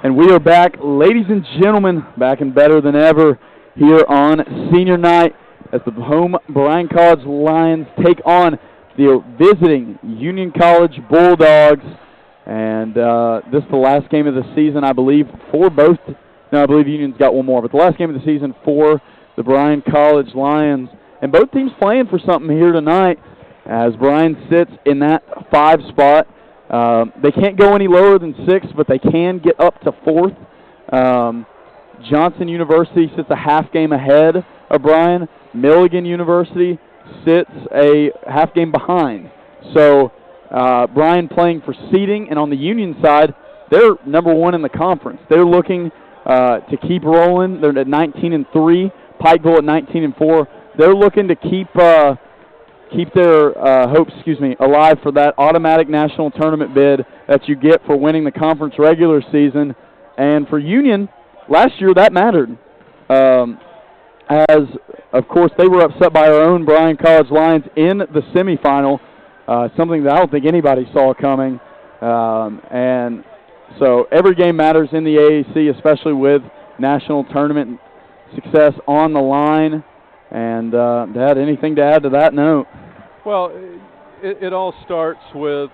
And we are back, ladies and gentlemen, back and better than ever here on senior night as the home Bryan College Lions take on the visiting Union College Bulldogs. And this is the last game of the season, I believe, for both. No, I believe Union's got one more, but the last game of the season for the Bryan College Lions. And both teams playing for something here tonight as Bryan sits in that 5 spot. They can't go any lower than 6, but they can get up to 4th. Johnson University sits a half game ahead of Bryan. Milligan University sits a half game behind. So Bryan playing for seeding, and on the Union side, they're number 1 in the conference. They're looking to keep rolling. They're at 19-3. Pikeville at 19-4. They're looking to keep their hopes, alive for that automatic national tournament bid that you get for winning the conference regular season. And for Union, last year that mattered. As, of course, they were upset by our own Bryan College Lions in the semifinal, something that I don't think anybody saw coming. And so every game matters in the AAC, especially with national tournament success on the line. And, Dad, anything to add to that note? Well, it all starts with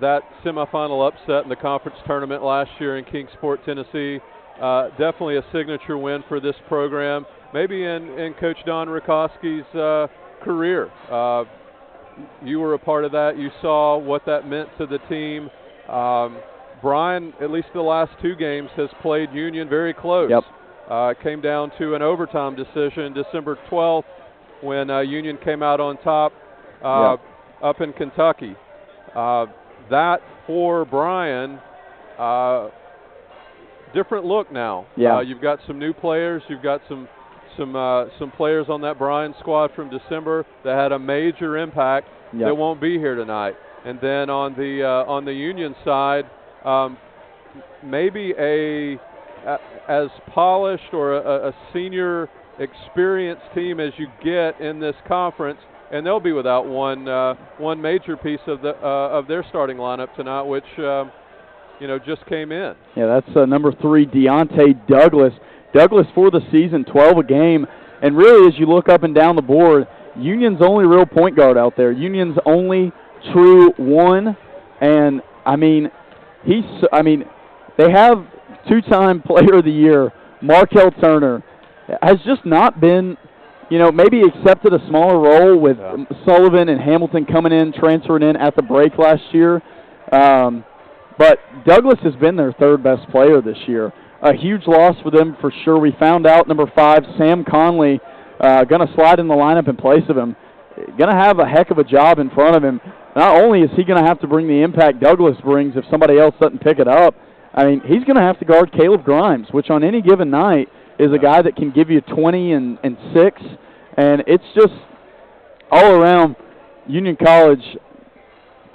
that semifinal upset in the conference tournament last year in Kingsport, Tennessee. Definitely a signature win for this program, maybe in Coach Don Rikoski's career. You were a part of that. You saw what that meant to the team. Bryan, at least the last 2 games, has played Union very close. Yep. It came down to an overtime decision December 12th when Union came out on top up in Kentucky. That for Bryan, different look now. Yeah. You've got some new players. You've got some players on that Bryan squad from December that had a major impact that won't be here tonight. And then on the Union side, maybe as polished or a senior experienced team as you get in this conference, and they'll be without one major piece of their starting lineup tonight, which just came in. Yeah, that's number 3, Deontay Douglas. Douglas for the season, 12 a game, and really as you look up and down the board, Union's only real point guard out there. Union's only true one, and they have 2-time Player of the Year, Markel Turner, has just not been, maybe accepted a smaller role with Sullivan and Hamilton coming in, transferring in at the break last year. But Douglas has been their 3rd best player this year. A huge loss for them for sure. We found out number 5, Sam Conley, going to slide in the lineup in place of him. Going to have a heck of a job in front of him. Not only is he going to have to bring the impact Douglas brings if somebody else doesn't pick it up, he's going to have to guard Caleb Grimes, which on any given night is a guy that can give you 20 and 6. And it's just all around, Union College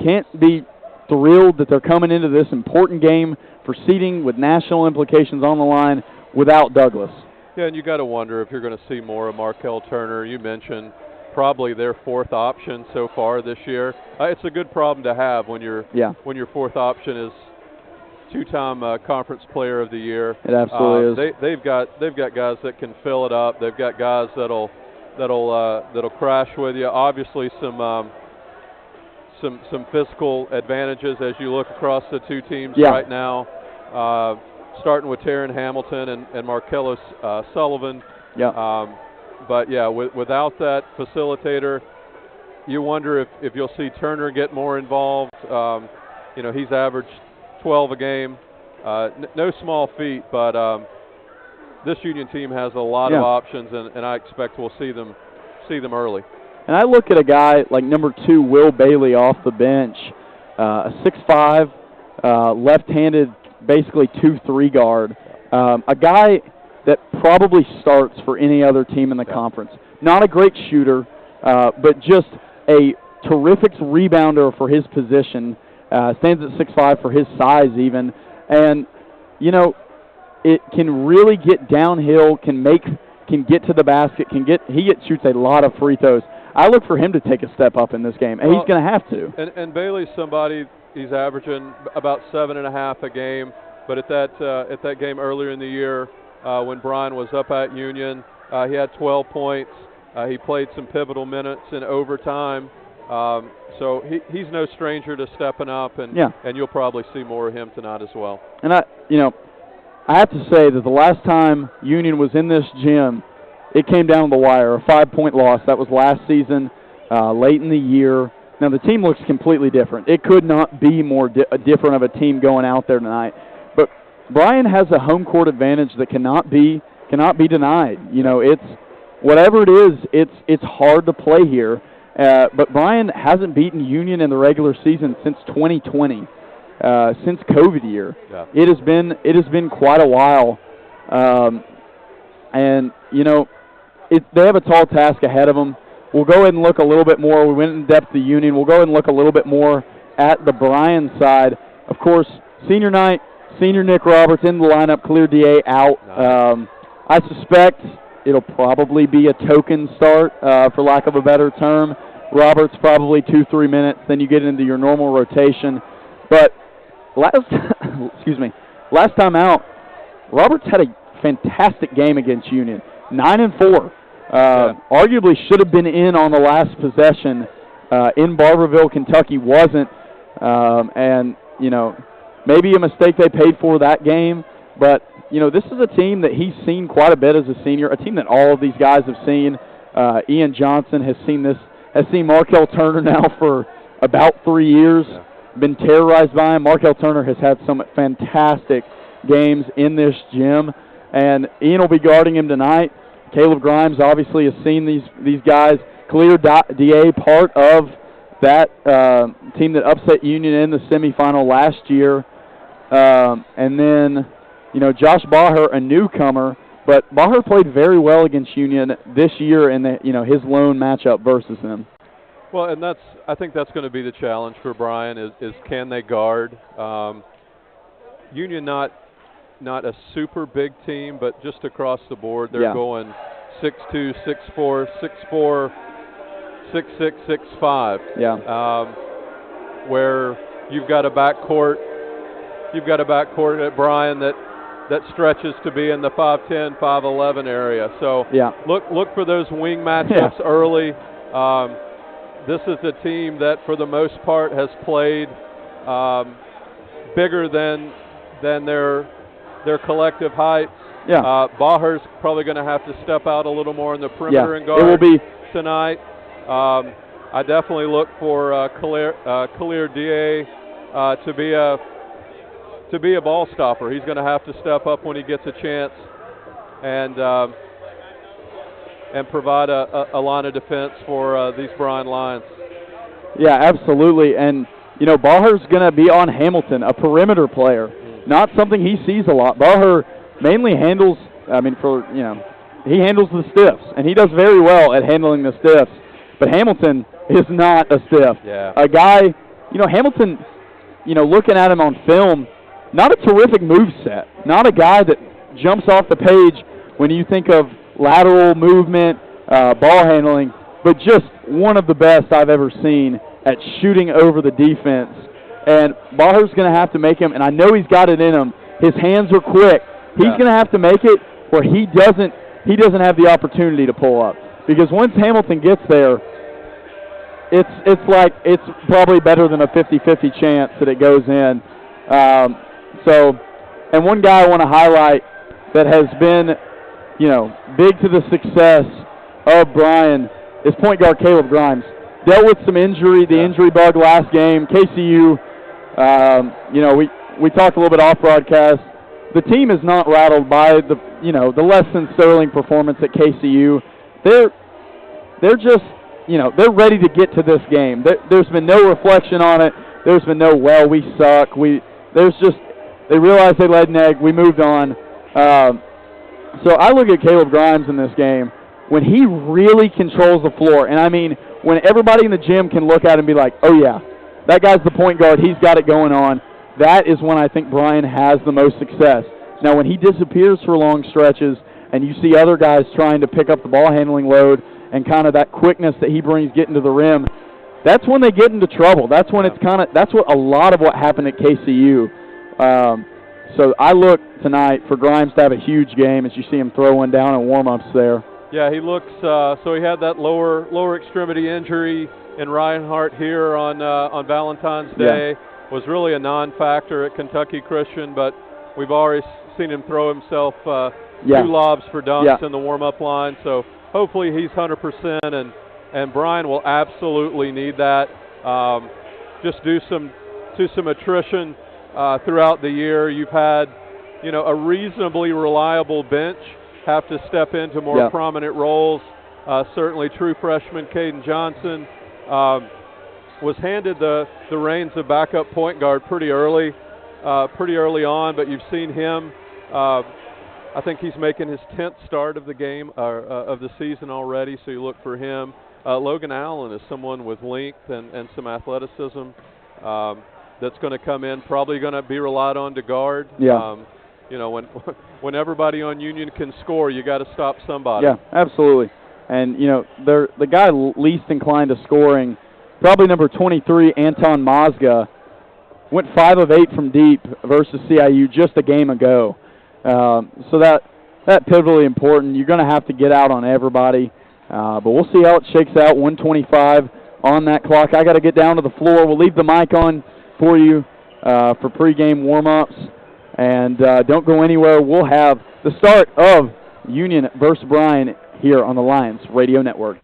can't be thrilled that they're coming into this important game for seeding with national implications on the line without Douglas. Yeah, and you got to wonder if you're going to see more of Markel Turner. You mentioned probably their 4th option so far this year. It's a good problem to have when your 4th option is 2-time conference player of the year. It absolutely is. They've got guys that can fill it up. They've got guys that'll crash with you. Obviously some physical advantages as you look across the 2 teams right now. Starting with Taryn Hamilton and Marcellus Sullivan. But without that facilitator, you wonder if you'll see Turner get more involved. He's averaged 12 a game. No small feat, but this Union team has a lot of options, and I expect we'll see them early. And I look at a guy like number 2, Will Bailey, off the bench, a 6'5", left-handed, basically 2-3 guard, a guy that probably starts for any other team in the conference. Not a great shooter, but just a terrific rebounder for his position. Stands at 6'5" for his size even. And, it can really get downhill, can get to the basket, he shoots a lot of free throws. I look for him to take a step up in this game, and he's going to have to. And Bailey's somebody, he's averaging about 7.5 a game. But at that game earlier in the year, when Bryan was up at Union, he had 12 points. He played some pivotal minutes in overtime. So he's no stranger to stepping up, and you'll probably see more of him tonight as well. And I have to say that the last time Union was in this gym, it came down to the wire, a 5-point loss. That was last season, late in the year. Now the team looks completely different. It could not be more different of a team going out there tonight. But Bryan has a home court advantage that cannot be denied. It's whatever it is. It's hard to play here. But Bryan hasn't beaten Union in the regular season since 2020, since COVID year. Yeah. It has been quite a while, and they have a tall task ahead of them. We'll go ahead and look a little bit more. We went in depth to Union. We'll go ahead and look a little bit more at the Bryan side. Of course, senior night, senior Nick Roberts in the lineup, clear DA out. Nice. I suspect it'll probably be a token start, for lack of a better term. Roberts probably 2-3 minutes, then you get into your normal rotation. But last time out, Roberts had a fantastic game against Union, 9-4. Arguably should have been in on the last possession in Barberville, Kentucky, wasn't. And maybe a mistake they paid for that game. But, this is a team that he's seen quite a bit as a senior, a team that all of these guys have seen. Ian Johnson has seen Markel Turner now for about 3 years, been terrorized by him. Markel Turner has had some fantastic games in this gym, and Ian will be guarding him tonight. Caleb Grimes obviously has seen these guys. Clear DA, part of that team that upset Union in the semifinal last year. And then, Josh Baher, a newcomer, but Baher played very well against Union this year in his lone matchup versus them. Well, and I think that's going to be the challenge for Bryan is can they guard? Union not a super big team, but just across the board they're going 6'2", 6'4", 6'4", 6'6", 6'5". Yeah. Where you've got a backcourt at Bryan that stretches to be in the 5'10", 5'11" area. So look for those wing matchups early. This is a team that for the most part has played bigger than their collective heights. Yeah. Baher's probably going to have to step out a little more in the perimeter and guard it will be tonight. I definitely look for Khalil DA to be a ball stopper. He's going to have to step up when he gets a chance and provide a line of defense for these Bryan Lions. Yeah, absolutely. And, Baher's going to be on Hamilton, a perimeter player. Not something he sees a lot. Baher mainly handles, he handles the stiffs, and he does very well at handling the stiffs. But Hamilton is not a stiff. Yeah. A guy, Hamilton, looking at him on film, not a terrific move set. Not a guy that jumps off the page when you think of lateral movement, ball handling, but just one of the best I've ever seen at shooting over the defense. And Baher's going to have to make him, and I know he's got it in him. His hands are quick. He's going to have to make it where he doesn't have the opportunity to pull up. Because once Hamilton gets there, it's probably better than a 50-50 chance that it goes in. And one guy I want to highlight that has been, big to the success of Bryan is point guard Caleb Grimes. Dealt with some injury, the injury bug last game. KCU, we talked a little bit off broadcast. The team is not rattled by the less than sterling performance at KCU. They're just, they're ready to get to this game. There's been no reflection on it. There's been no, we suck. They realized they laid an egg. We moved on. So I look at Caleb Grimes in this game when he really controls the floor. And I mean, when everybody in the gym can look at him and be like, oh yeah, that guy's the point guard. He's got it going on. That is when I think Bryan has the most success. Now, when he disappears for long stretches and you see other guys trying to pick up the ball handling load and kind of that quickness that he brings getting to the rim, that's when they get into trouble. That's when that's what a lot of what happened at KCU. So I look tonight for Grimes to have a huge game as you see him throw one down in warm-ups there. Yeah, he looks, so he had that lower extremity injury in Reinhardt here on Valentine's Day. Yeah. Was really a non-factor at Kentucky Christian, but we've already seen him throw himself 2 lobs for dunks in the warm-up line. So hopefully he's 100%, and Bryan will absolutely need that. Just do some attrition throughout the year. You've had, a reasonably reliable bench have to step into more prominent roles. Certainly true freshman Caden Johnson was handed the reins of backup point guard pretty early on, but you've seen him. I think he's making his 10th start of the game of the season already, so you look for him. Logan Allen is someone with length and some athleticism that's going to come in, probably going to be relied on to guard. Yeah. When everybody on Union can score, you got to stop somebody. Yeah, absolutely. And, the guy least inclined to scoring, probably number 23, Anton Mazga, went 5 of 8 from deep versus CIU just a game ago. So that's pivotally important. You're going to have to get out on everybody. But we'll see how it shakes out. 1:25 on that clock. I got to get down to the floor. We'll leave the mic on for you for pregame warm-ups. And don't go anywhere. We'll have the start of Union versus Bryan here on the Lions Radio Network.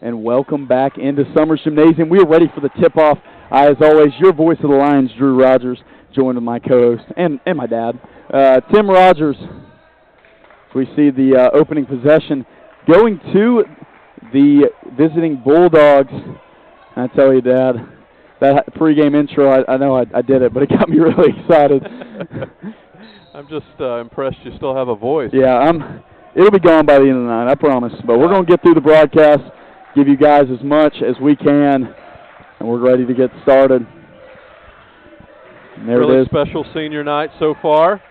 and welcome back into Summers Gymnasium. We are ready for the tip-off. As always, your voice of the Lions, Drew Rogers, joined with my co-host and my dad, Tim Rogers. We see the opening possession going to the visiting Bulldogs. I tell you, Dad, that pregame intro, I know I did it, but it got me really excited. I'm just impressed you still have a voice. Yeah, it'll be gone by the end of the night, I promise. But we're going to get through the broadcast, give you guys as much as we can, and we're ready to get started. And there really it is. Special senior night so far.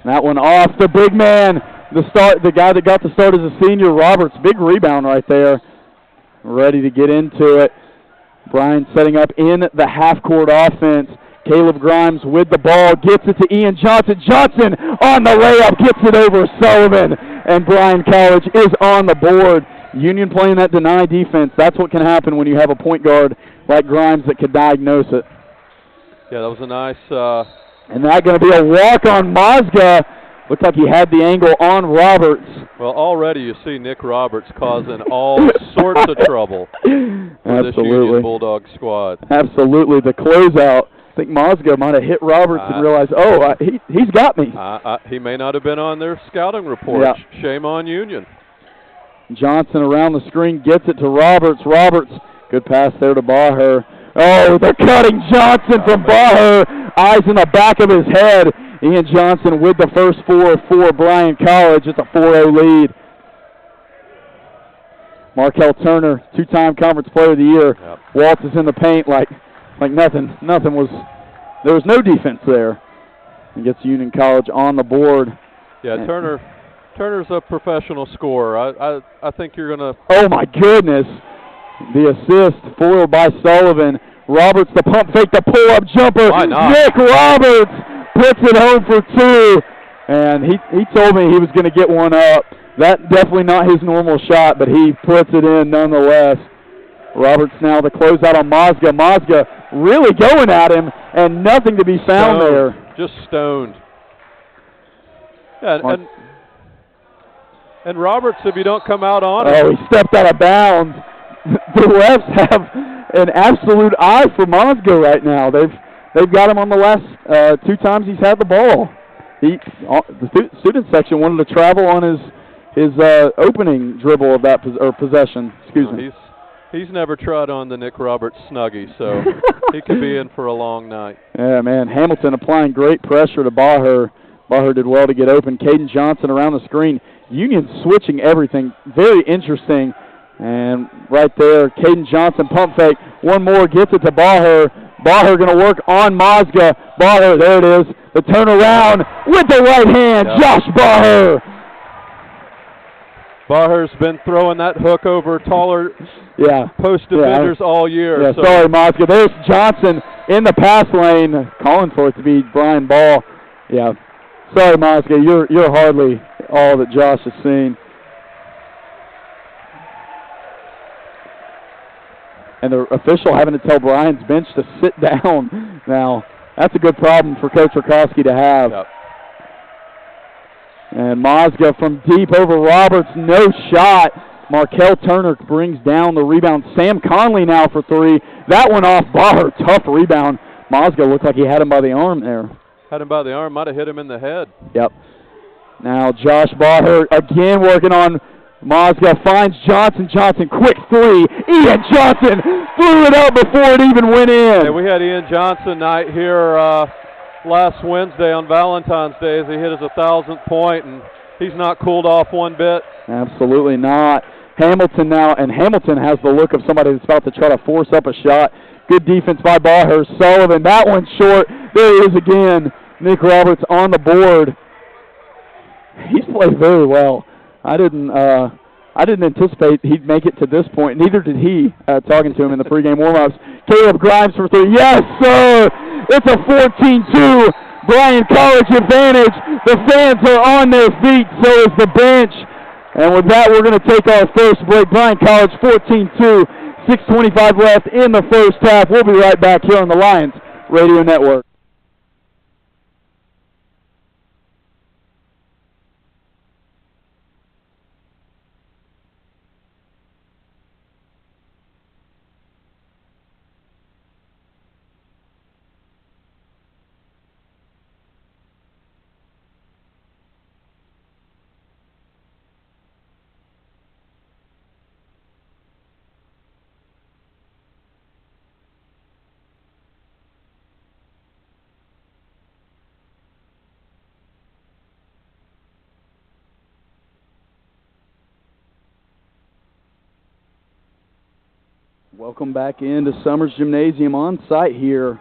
That one off the big man, the guy that got the start as a senior, Roberts. Big rebound right there. Ready to get into it. Bryan setting up in the half-court offense. Caleb Grimes with the ball, gets it to Ian Johnson. Johnson on the layup, gets it over Sullivan, and Bryan College is on the board. Union playing that deny defense. That's what can happen when you have a point guard like Grimes that could diagnose it. Yeah, that was a nice... And that's going to be a walk on Mazga. Looked like he had the angle on Roberts. Well, already you see Nick Roberts causing all sorts of trouble for this Union Bulldog squad. Absolutely. The closeout. I think Mazga might have hit Roberts and realized, he's got me. He may not have been on their scouting report. Yeah. Shame on Union. Johnson around the screen gets it to Roberts. Roberts, good pass there to Baher. Oh, they're cutting Johnson from Baher. Eyes in the back of his head. Ian Johnson with the first four for Bryan College. It's a 4-0 lead. Markel Turner, two-time Conference Player of the Year. Yep. Waltz is in the paint like nothing was. There was no defense there. And gets Union College on the board. Yeah, Turner's a professional scorer. I think you're gonna. Oh my goodness! The assist foiled by Sullivan. Roberts, the pump fake, the pull-up jumper. Why not? Nick Roberts puts it home for two. And he told me he was going to get one up. That definitely not his normal shot, but he puts it in nonetheless. Roberts now the closeout on Mazga. Mazga really going at him, and nothing to be found there. Just stoned. Yeah, and Roberts, if you don't come out on him. Oh, he stepped out of bounds. The refs have an absolute eye for Mazga right now. They've got him on the last two times he's had the ball. The student section wanted to travel on his opening dribble of that possession. Excuse me. He's never tried on the Nick Roberts Snuggie, so he could be in for a long night. Yeah, man. Hamilton applying great pressure to Baher. Baher did well to get open. Caden Johnson around the screen. Union switching everything. Very interesting. And right there, Caden Johnson pump fake. One more, gets it to Baher. Baher going to work on Mazga. Baher, there it is. The turnaround with the right hand, yep. Josh Baher. Baher's been throwing that hook over taller post defenders all year. Yeah, so. Sorry, Mazga. There's Johnson in the pass lane, calling for it to be Bryan Ball. Yeah, sorry, Mazga. You're hardly all that Josh has seen. And the official having to tell Bryan's bench to sit down. Now, that's a good problem for Coach Rakowski to have. Yep. And Mazga from deep over Roberts, no shot. Markel Turner brings down the rebound. Sam Conley now for three. That one off Baher, tough rebound. Mazga looked like he had him by the arm there. Had him by the arm, might have hit him in the head. Yep. Now Josh Baher again working on Mazga, finds Johnson. Johnson, quick three. Ian Johnson threw it up before it even went in. Yeah, we had Ian Johnson night here last Wednesday on Valentine's Day as he hit his 1,000th point, and he's not cooled off one bit. Absolutely not. Hamilton now, and Hamilton has the look of somebody that's about to try to force up a shot. Good defense by Baher. Sullivan, that one's short. There he is again. Nick Roberts on the board. He's played very well. I didn't anticipate he'd make it to this point. Neither did he, talking to him in the pregame warm-ups. Caleb Grimes for three. Yes, sir! It's a 14-2 Bryan College advantage. The fans are on their feet, so is the bench. And with that, we're going to take our first break. Bryan College 14-2, 6:25 left in the first half. We'll be right back here on the Lions Radio Network. Welcome back into Summers Gymnasium on site here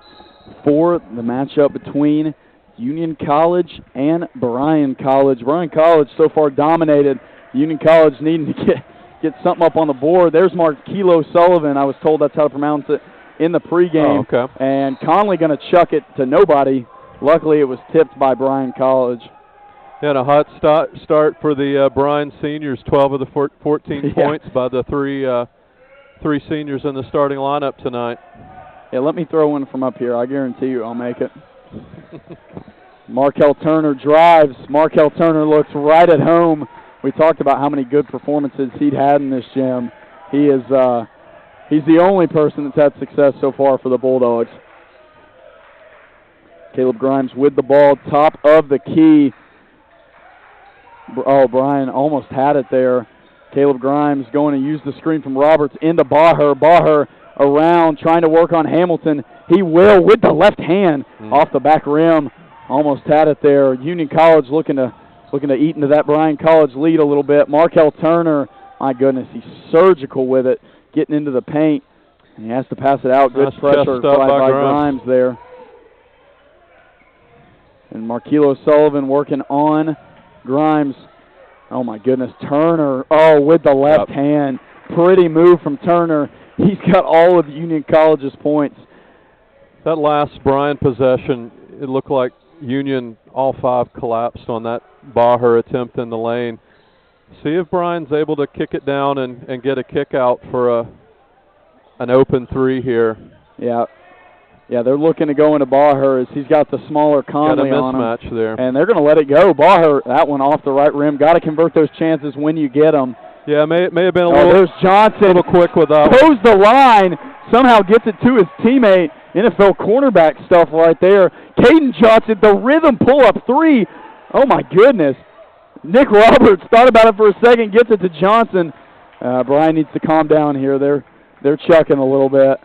for the matchup between Union College and Bryan College. Bryan College so far dominated. Union College needing to get something up on the board. There's Marquilo Sullivan. I was told that's how to pronounce it in the pregame. Oh, okay. And Conley going to chuck it to nobody. Luckily, it was tipped by Bryan College. And a hot start for the Bryan seniors. 12 of the 14 points by the three seniors in the starting lineup tonight. Yeah, let me throw one from up here. I guarantee you I'll make it. Markel Turner drives. Markel Turner looks right at home. We talked about how many good performances he'd had in this gym. He's the only person that's had success so far for the Bulldogs. Caleb Grimes with the ball, top of the key. Oh, Bryan almost had it there. Caleb Grimes going to use the screen from Roberts into Baher. Baher around, trying to work on Hamilton. He will with the left hand off the back rim. Almost had it there. Union College looking to eat into that Bryan College lead a little bit. Markel Turner, my goodness, he's surgical with it, getting into the paint. And he has to pass it out. Good pressure applied by Grimes there. And Marquilo Sullivan working on Grimes. Oh, my goodness. Turner, with the left hand. Pretty move from Turner. He's got all of Union College's points. That last Bryan possession, it looked like Union, all five collapsed on that Baher attempt in the lane. See if Bryan's able to kick it down and get a kick out for an open three here. Yeah, they're looking to go into Baher as he's got the smaller Conley on him. Got a mismatch there. And they're going to let it go. Baher, that one off the right rim. Got to convert those chances when you get them. Yeah, may have been a little. There's Johnson. A little quick with that. Goes the line, somehow gets it to his teammate. NFL cornerback stuff right there. Caden Johnson, the rhythm pull-up three. Oh, my goodness. Nick Roberts thought about it for a second, gets it to Johnson. Bryan needs to calm down here. They're chucking a little bit.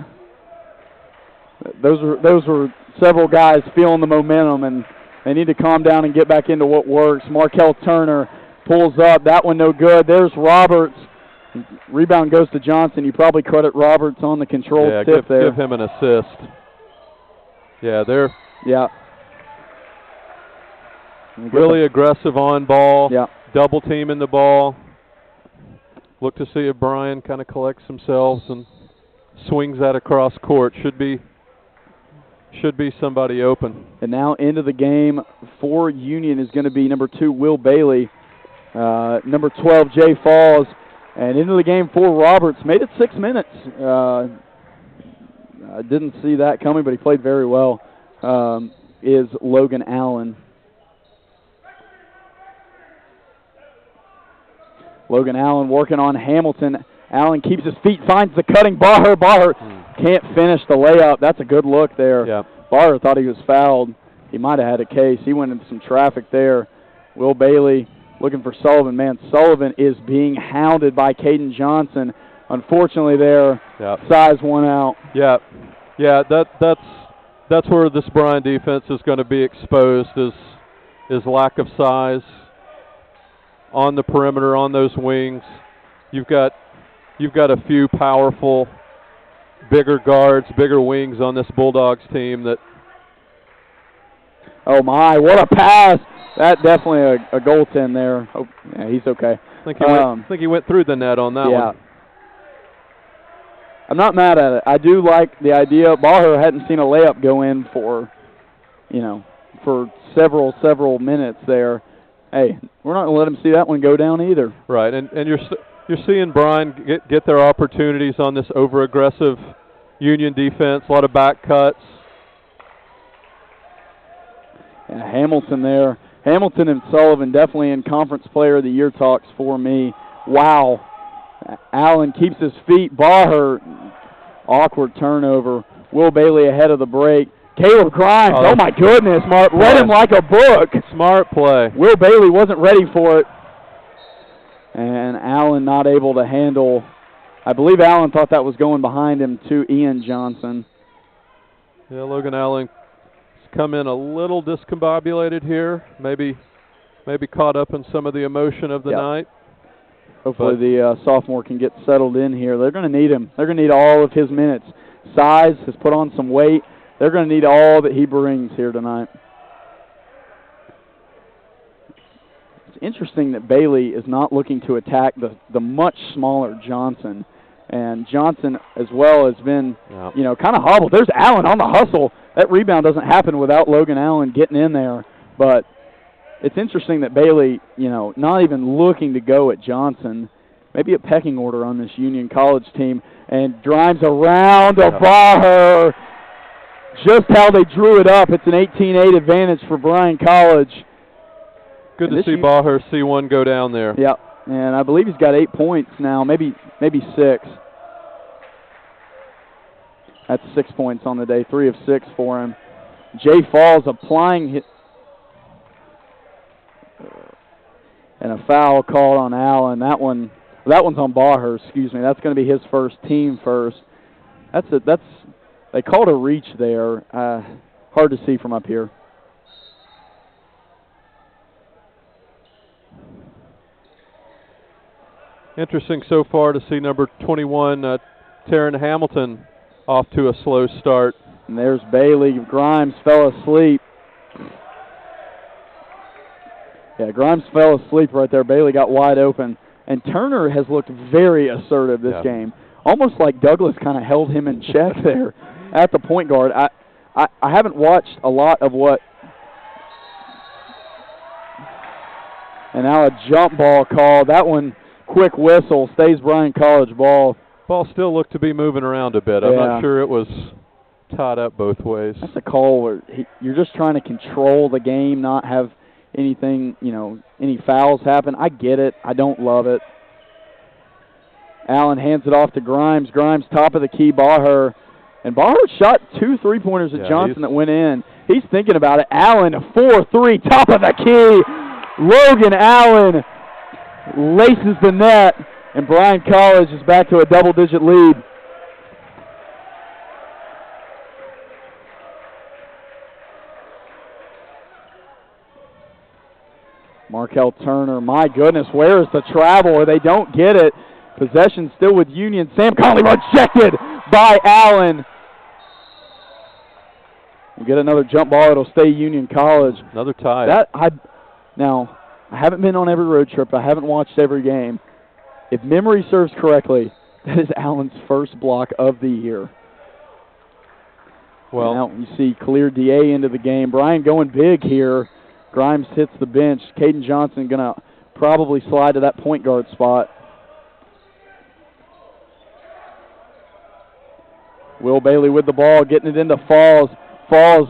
Those were several guys feeling the momentum, and they need to calm down and get back into what works. Markel Turner pulls up. That one no good. There's Roberts. Rebound goes to Johnson. You probably credit Roberts on the controlled tip there. Give him an assist. Yeah, they're really aggressive on ball. Yeah. Double teaming the ball. Look to see if Bryan kind of collects themselves and swings that across court. Should be somebody open. And now into the game for Union is going to be number 2, Will Bailey. Number 12, Jay Falls. And into the game for Roberts. Made it 6 minutes. I didn't see that coming, but he played very well, is Logan Allen. Logan Allen working on Hamilton. Allen keeps his feet, finds the cutting Baher. Baher can't finish the layup. That's a good look there. Yeah. Baher thought he was fouled. He might have had a case. He went into some traffic there. Will Bailey looking for Sullivan. Man, Sullivan is being hounded by Caden Johnson. Unfortunately there, size won out. Yeah, that's where this Bryan defense is going to be exposed is lack of size on the perimeter, on those wings. You've got a few powerful, bigger guards, bigger wings on this Bulldogs team that. Oh my! What a pass! That definitely a goaltend there. Oh, yeah, he's okay. I think he went through the net on that one. I'm not mad at it. I do like the idea. Baher hadn't seen a layup go in for several minutes there. Hey, we're not going to let him see that one go down either. Right, and you're seeing Bryan get their opportunities on this over-aggressive Union defense, a lot of back cuts. And Hamilton there. Hamilton and Sullivan definitely in Conference Player of the Year talks for me. Wow. Allen keeps his feet. Baher, awkward turnover. Will Bailey ahead of the break. Caleb Grimes, oh my goodness, read him like a book. Smart play. Will Bailey wasn't ready for it. And Allen not able to handle. I believe Allen thought that was going behind him to Ian Johnson. Yeah, Logan Allen has come in a little discombobulated here. Maybe caught up in some of the emotion of the night. Hopefully the sophomore can get settled in here. They're going to need him. They're going to need all of his minutes. Size has put on some weight. They're going to need all that he brings here tonight. It's interesting that Bailey is not looking to attack the much smaller Johnson. And Johnson as well has been, you know, kind of hobbled. There's Allen on the hustle. That rebound doesn't happen without Logan Allen getting in there. But it's interesting that Bailey, you know, not even looking to go at Johnson. Maybe a pecking order on this Union College team. And drives around to Baher. Just how they drew it up. It's an 18-8 advantage for Bryan College. Good to see Baher see one go down there. Yep. And I believe he's got 8 points now, maybe 6. That's 6 points on the day, 3 of 6 for him. Jay Falls applying hit. And a foul called on Allen. That one's on Baher, excuse me. That's going to be his first, team first. They called a reach there. Hard to see from up here. Interesting so far to see number 21, Taryn Hamilton, off to a slow start. And there's Bailey. Grimes fell asleep. Yeah, Grimes fell asleep right there. Bailey got wide open. And Turner has looked very assertive this game. Almost like Douglas kind of held him in check there at the point guard. I haven't watched a lot of what. And now a jump ball call. That one, quick whistle, stays Bryan College ball. Ball still looked to be moving around a bit. I'm not sure it was tied up both ways. That's a call where you're just trying to control the game, not have anything, you know, any fouls happen. I get it. I don't love it. Allen hands it off to Grimes. Grimes top of the key, Baher. And Baher shot 2 3-pointers at Johnson that went in. He's thinking about it. Allen, 4-3, top of the key. Logan Allen laces the net, and Bryan College is back to a double-digit lead. Markel Turner, my goodness, where is the travel? They don't get it. Possession still with Union. Sam Conley rejected by Allen. We'll get another jump ball. It'll stay Union College. Another tie. Now, I haven't been on every road trip. I haven't watched every game. If memory serves correctly, that is Allen's first block of the year. Well, now you see clear DA into the game. Bryan going big here. Grimes hits the bench. Caden Johnson going to probably slide to that point guard spot. Will Bailey with the ball, getting it into Falls. Falls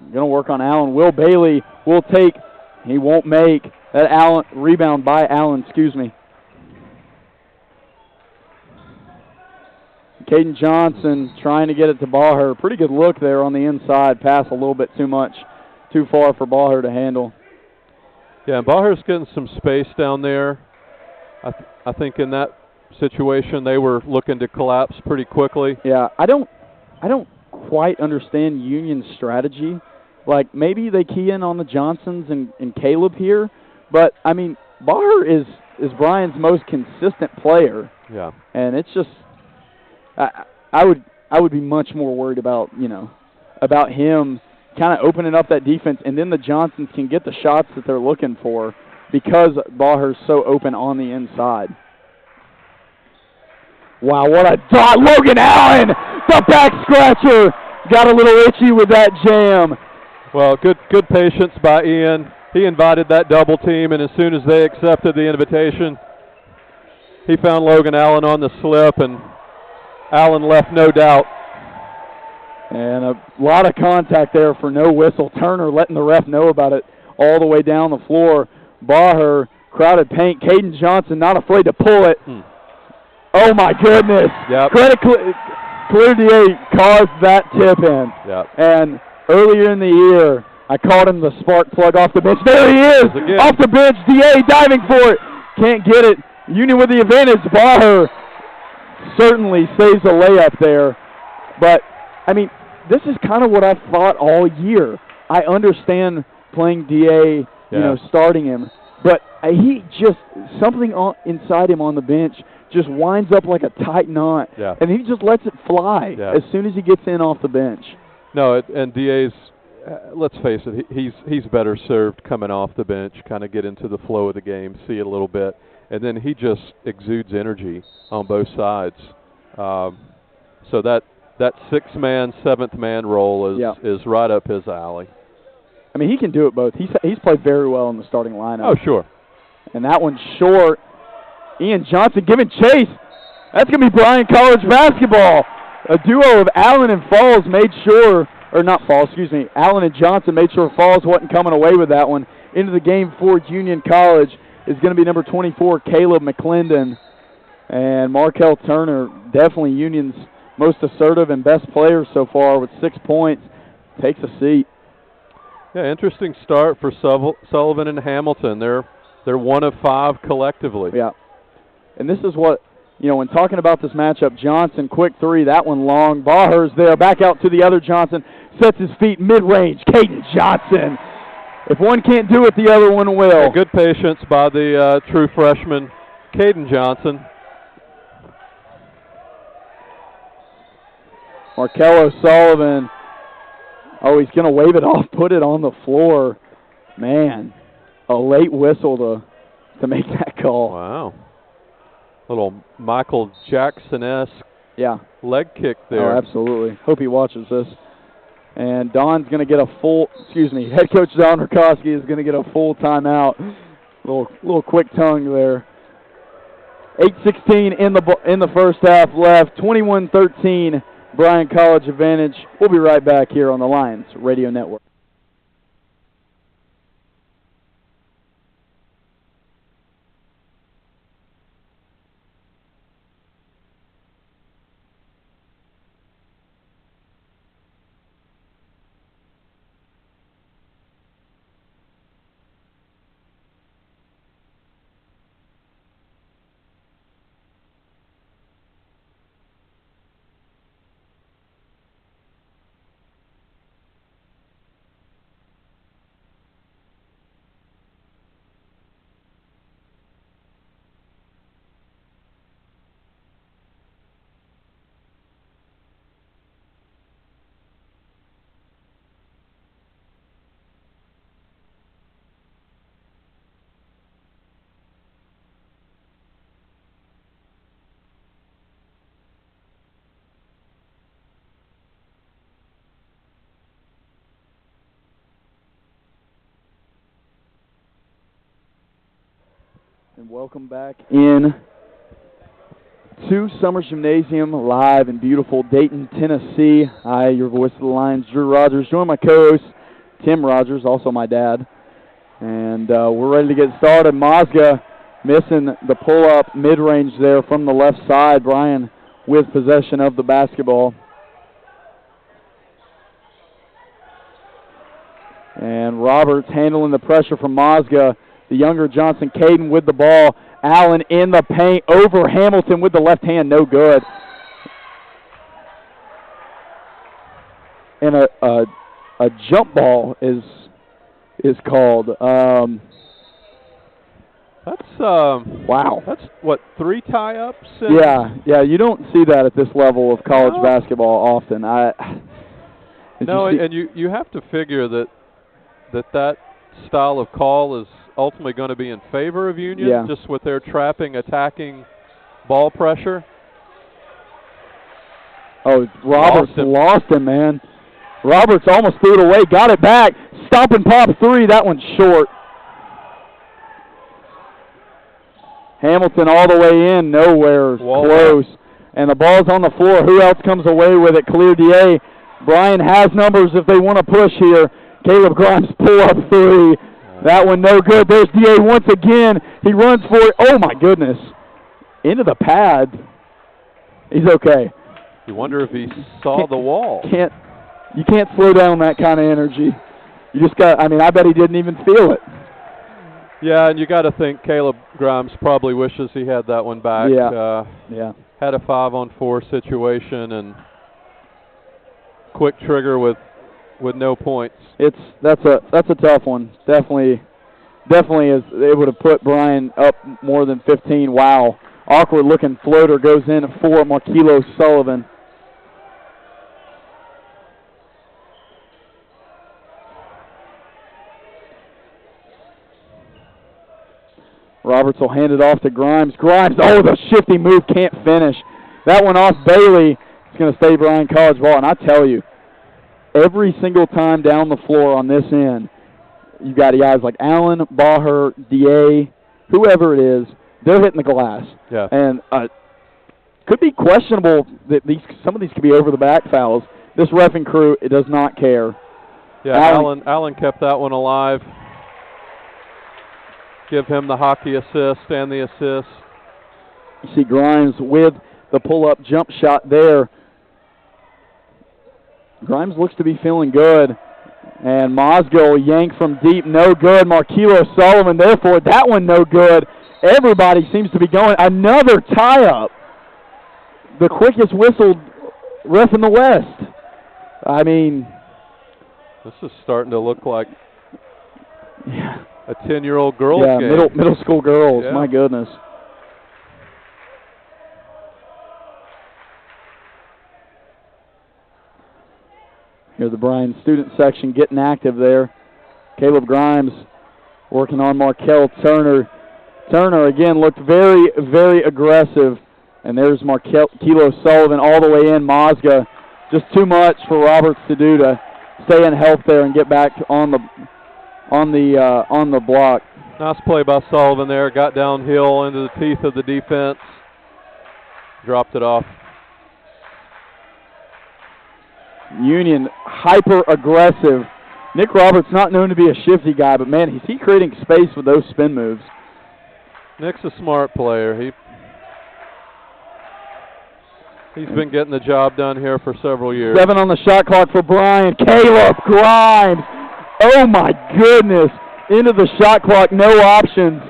going to work on Allen. Will Bailey will take. He won't make. That Allen rebound by Allen, excuse me. Caden Johnson trying to get it to Baher. Pretty good look there on the inside. Pass a little bit too much. Too far for Baher to handle. Yeah, and Baher's getting some space down there. I think in that situation they were looking to collapse pretty quickly. Yeah, I don't quite understand Union's strategy. Like, maybe they key in on the Johnsons and Caleb here, but, I mean, Baher is Bryan's most consistent player. Yeah. And it's just I would be much more worried about, you know, about him kind of opening up that defense, and then the Johnsons can get the shots that they're looking for because Baher's so open on the inside. Wow, what a dot. Logan Allen, the back scratcher, got a little itchy with that jam. Well, good patience by Ian. He invited that double team, and as soon as they accepted the invitation, he found Logan Allen on the slip, and Allen left no doubt. And a lot of contact there for no whistle. Turner letting the ref know about it all the way down the floor. Baher, crowded paint. Caden Johnson not afraid to pull it. Oh, my goodness. Yep. Clear DA caused that tip in. Yep. And earlier in the year, I called him the spark plug off the bench. There he is, off the bench. DA diving for it. Can't get it. Union with the advantage. Baher certainly saves a layup there. But, I mean, this is kind of what I've thought all year. I understand playing DA, you know, starting him. But he just, something inside him on the bench just winds up like a tight knot. Yeah. And he just lets it fly as soon as he gets in off the bench. No, and DA's, let's face it, he's better served coming off the bench, kind of get into the flow of the game, see it a little bit, and then he just exudes energy on both sides. So that sixth-man, seventh-man role is right up his alley. I mean, he can do it both. He's played very well in the starting lineup. Oh, sure. And that one's short. Ian Johnson giving chase. That's going to be Bryan College basketball. A duo of Allen and Falls made sure, or not Falls, excuse me, Allen and Johnson made sure Falls wasn't coming away with that one. Into the game for Union College is going to be number 24, Caleb McClendon. And Markel Turner, definitely Union's most assertive and best player so far with 6 points, takes a seat. Yeah, interesting start for Sullivan and Hamilton. They're 1 of 5 collectively. Yeah. And this is what, you know, when talking about this matchup, Johnson, quick three, that one long. Baher's there, back out to the other Johnson, sets his feet mid-range. Caden Johnson. If one can't do it, the other one will. Yeah, good patience by the true freshman, Caden Johnson. Markello Sullivan. Oh, he's going to wave it off, put it on the floor. Man, a late whistle to make that call. Wow. Little Michael Jackson-esque leg kick there. Oh, absolutely. Hope he watches this. And Don's going to get a full, head coach Don Rakowski is going to get a full timeout. Little quick tongue there. 8:16 in the first half left. 21-13, Bryan College advantage. We'll be right back here on the Lions Radio Network. And welcome back in to Summers Gymnasium, live in beautiful Dayton, Tennessee. Hi, your voice of the Lions, Drew Rogers. Join my co-host, Tim Rogers, also my dad. And we're ready to get started. Mazga missing the pull-up mid-range there from the left side. Bryan with possession of the basketball. And Roberts handling the pressure from Mazga. The younger Johnson, Caden with the ball. Allen in the paint over Hamilton with the left hand, no good. And a jump ball is called. That's wow. That's what, 3 tie-ups? Yeah. You don't see that at this level of college basketball often. No, and you have to figure that style of call is ultimately going to be in favor of Union, just with their trapping, attacking ball pressure. Oh, Roberts lost him, man. Roberts almost threw it away, got it back. Stop and pop three, that one's short. Hamilton all the way in, nowhere close. And the ball's on the floor. Who else comes away with it? Clear DA. Bryan has numbers if they want to push here. Caleb Grimes pull up three. That one no good. There's DA once again. He runs for it. Oh, my goodness. Into the pad. He's okay. You wonder if he saw the wall. You can't slow down that kind of energy. You just got, I bet he didn't even feel it. Yeah, and you got to think Caleb Grimes probably wishes he had that one back. Yeah. Had a 5-on-4 situation and quick trigger with no points. That's a tough one. Definitely definitely is. It would have put Bryan up more than 15. Wow. Awkward looking floater goes in for Marquilo Sullivan. Roberts will hand it off to Grimes. Grimes, oh, the shifty move, can't finish. That one off Bailey. It's going to stay Bryan College ball. And I tell you, every single time down the floor on this end, you've got guys like Allen, Baher, DA, whoever it is, they're hitting the glass. Yeah. And could be questionable that some of these could be over-the-back fouls. This reffing crew, it does not care. Yeah, Allen kept that one alive. Give him the hockey assist and the assist. You see Grimes with the pull-up jump shot there. Grimes looks to be feeling good. And Mosgill yanked from deep, no good. Marquilo Sullivan, therefore, that one no good. Everybody seems to be going. Another tie-up. The quickest whistled ref in the West. I mean, this is starting to look like yeah, a 10-year-old girls game. Middle school girls, my goodness. Here's the Bryan student section getting active there. Caleb Grimes working on Markel Turner. Turner, again, looked very, very aggressive. And there's Marquilo Sullivan all the way in. Mozga, just too much for Roberts to do to stay in health there and get back on the block. Nice play by Sullivan there. Got downhill into the teeth of the defense. Dropped it off. Union hyper-aggressive. Nick Roberts not known to be a shifty guy, but, man, is he creating space with those spin moves. Nick's a smart player. He's been getting the job done here for several years. 7 on the shot clock for Bryan. Caleb Grimes. Oh, my goodness. Into the shot clock, no options.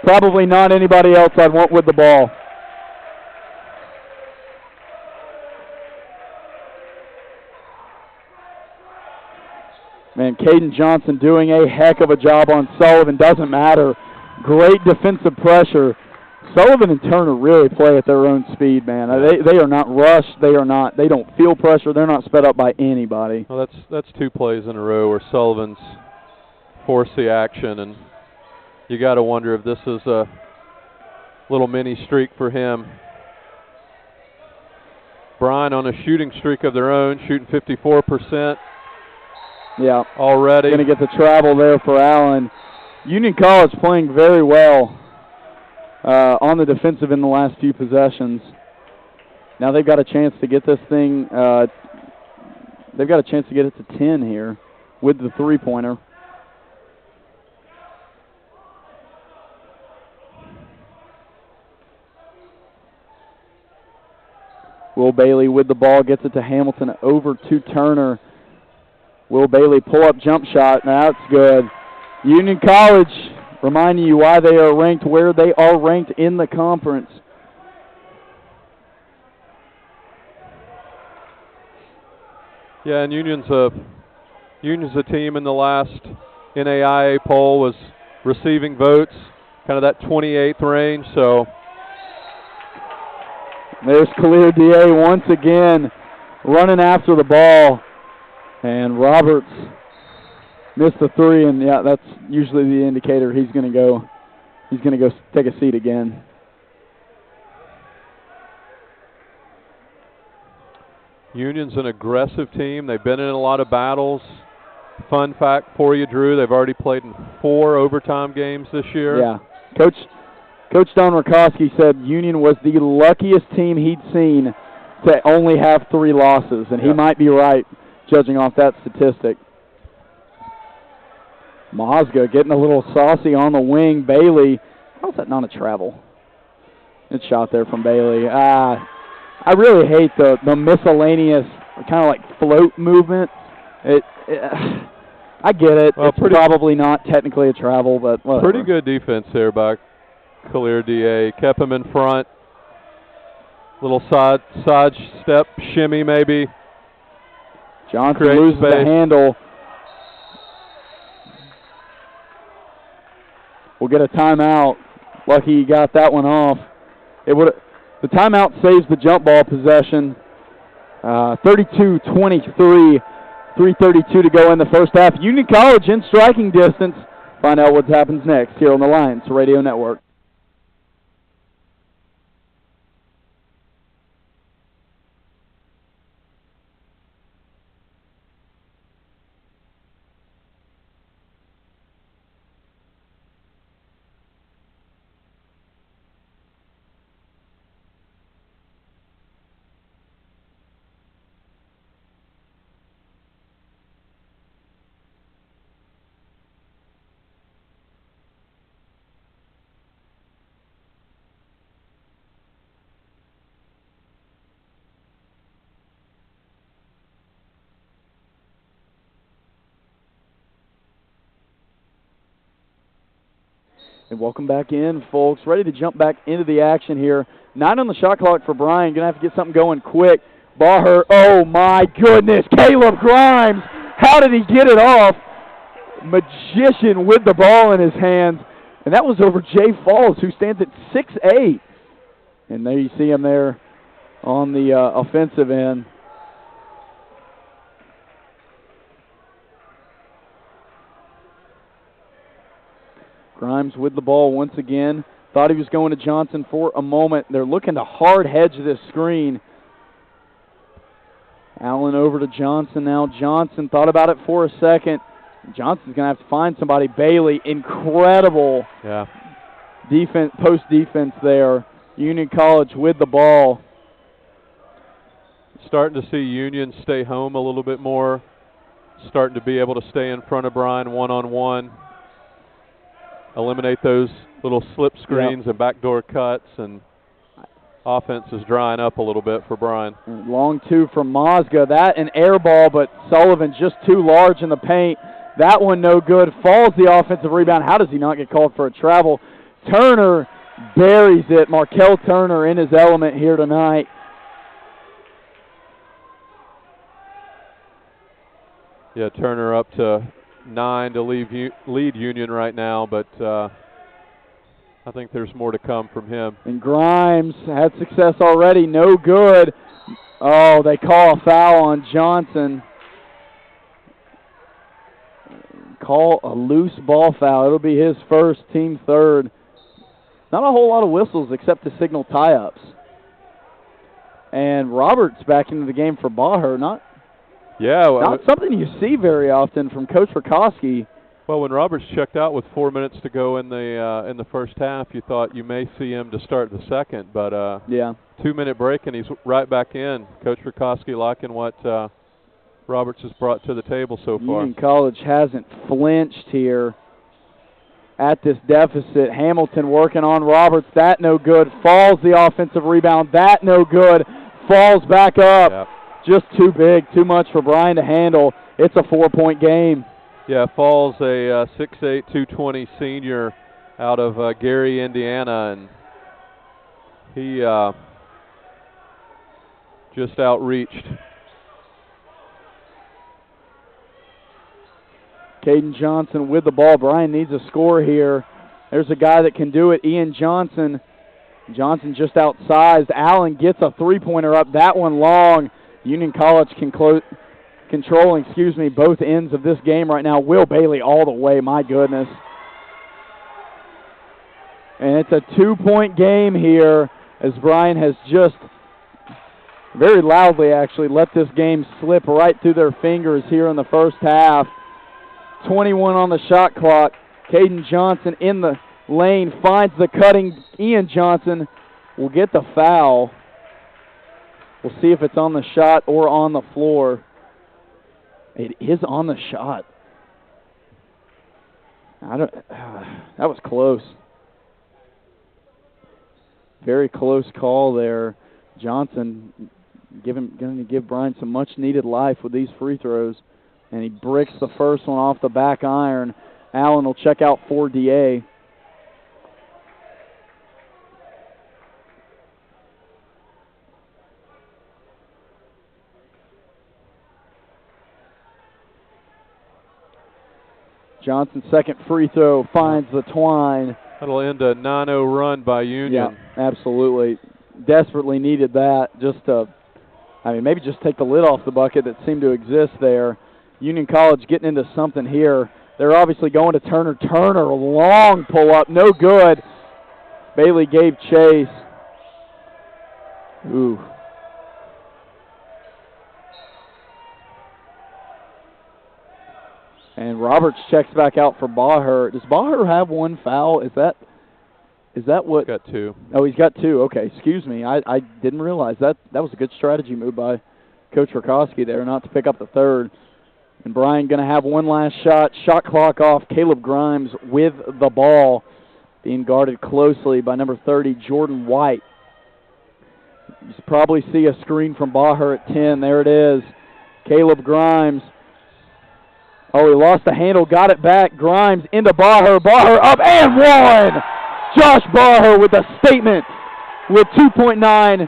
Probably not anybody else I'd want with the ball. Man, Caden Johnson doing a heck of a job on Sullivan. Doesn't matter. Great defensive pressure. Sullivan and Turner really play at their own speed, man. They are not rushed. They don't feel pressure. They're not sped up by anybody. Well, that's 2 plays in a row where Sullivan's forced the action, and you got to wonder if this is a little mini streak for him. Bryan on a shooting streak of their own, shooting 54%. Yeah, already. Going to get the travel there for Allen. Union College playing very well on the defensive in the last few possessions. Now they've got a chance to get this thing. They've got a chance to get it to 10 here with the three-pointer. Will Bailey with the ball, gets it to Hamilton, over to Turner. Will Bailey pull-up jump shot. Now it's good. Union College reminding you why they are ranked where they are ranked in the conference. Yeah, and Union's a team in the last NAIA poll was receiving votes, kind of that 28th range. So there's Khalil DA once again running after the ball. And Roberts missed the three, and yeah, that's usually the indicator he's going to go take a seat again. Union's an aggressive team. They've been in a lot of battles. Fun fact for you, Drew, they've already played in 4 overtime games this year. Yeah. Coach Don Rakowski said Union was the luckiest team he'd seen to only have 3 losses, and he might be right, judging off that statistic. Mozga getting a little saucy on the wing. Bailey, how's that not a travel? Good shot there from Bailey. I really hate the miscellaneous kind of like float movement. I get it. Well, it's probably not technically a travel, but whatever. Pretty good defense there by Khalil DA. Kept him in front. Little side step shimmy maybe. Johnson loses the handle. will get a timeout. Lucky he got that one off. The timeout saves the jump ball possession. 32-23, 3:32 to go in the first half. Union College in striking distance. Find out what happens next here on the Lions Radio Network. And welcome back in, folks. Ready to jump back into the action here. 9 on the shot clock for Bryan. Going to have to get something going quick. Ball hurt. Oh, my goodness. Caleb Grimes. How did he get it off? Magician with the ball in his hands. And that was over Jay Falls, who stands at 6'8". And there you see him there on the offensive end. Grimes with the ball once again. Thought he was going to Johnson for a moment. They're looking to hard hedge this screen. Allen over to Johnson now. Johnson thought about it for a second. Johnson's going to have to find somebody. Bailey, incredible defense, post defense there. Union College with the ball. Starting to see Union stay home a little bit more. Starting to be able to stay in front of Bryan one-on-one. Eliminate those little slip screens and backdoor cuts, and offense is drying up a little bit for Bryan. Long two from Mozga. That an air ball, but Sullivan just too large in the paint. That one no good. Falls the offensive rebound. How does he not get called for a travel? Turner buries it. Markel Turner in his element here tonight. Yeah, Turner up to 9 to lead Union right now, but I think there's more to come from him. And Grimes had success already, no good. Oh, they call a foul on Johnson. Call a loose ball foul. It'll be his first, team third. Not a whole lot of whistles except to signal tie-ups. And Roberts back into the game for Baher. Not something you see very often from Coach Rikoski. Well, when Roberts checked out with 4 minutes to go in the first half, you thought you may see him to start the second, but 2-minute break and he's right back in. Coach Rikoski liking what Roberts has brought to the table so far. Union College hasn't flinched here at this deficit. Hamilton working on Roberts. That no good. Falls the offensive rebound. That no good. Falls back up. Yep. Just too big, too much for Bryan to handle. It's a 4-point game. Yeah, Falls a 6'8", 220 senior out of Gary, Indiana, and he just outreached. Caden Johnson with the ball. Bryan needs a score here. There's a guy that can do it, Ian Johnson. Johnson just outsized. Allen gets a three-pointer up. That one long. Union College controlling both ends of this game right now. Will Bailey all the way, my goodness. And it's a 2-point game here as Bryan has just very loudly actually let this game slip right through their fingers here in the first half. 21 on the shot clock. Caden Johnson in the lane finds the cutting. Ian Johnson will get the foul. We'll see if it's on the shot or on the floor. It is on the shot. That was close. Very close call there. Johnson going to give Bryan some much-needed life with these free throws. And he bricks the first one off the back iron. Allen will check out for DA. Johnson's second free throw finds the twine. That'll end a 9-0 run by Union. Yeah, absolutely. Desperately needed that just to, maybe just take the lid off the bucket that seemed to exist there. Union College getting into something here. They're obviously going to Turner. Turner, long pull-up, no good. Bailey gave chase. Ooh. And Roberts checks back out for Baher. Does Baher have one foul? Is that what? He's got two. Oh, he's got two. Okay, excuse me. I didn't realize that. That was a good strategy move by Coach Rakowski there, not to pick up the third. And Bryan going to have one last shot. Shot clock off. Caleb Grimes with the ball, being guarded closely by number 30, Jordan White. You probably see a screen from Baher at 10. There it is. Caleb Grimes. Oh, he lost the handle, got it back. Grimes into Baher. Baher up and one! Josh Baher with a statement with 2.9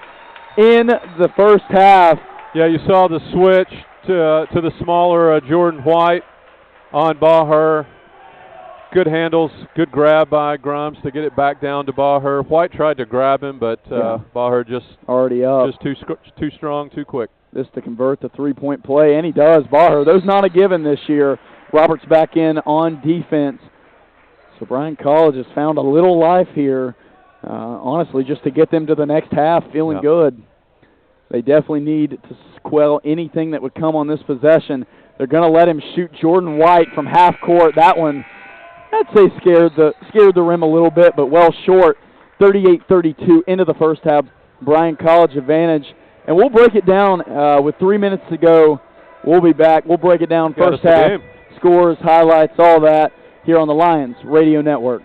in the first half. Yeah, you saw the switch to the smaller Jordan White on Baher. Good handles, good grab by Grimes to get it back down to Baher. White tried to grab him, but Baher just already up. Just too strong, too quick. This to convert the three-point play, and he does. Baher, those not a given this year. Roberts back in on defense. So Bryan College has found a little life here, honestly, just to get them to the next half feeling good. They definitely need to quell anything that would come on this possession. They're going to let him shoot Jordan White from half court. That one, I'd say scared the rim a little bit, but well short. 38-32 into the first half. Bryan College advantage. And we'll break it down with 3 minutes to go. We'll be back. We'll break it down first half, scores, highlights, all that here on the Lions Radio Network.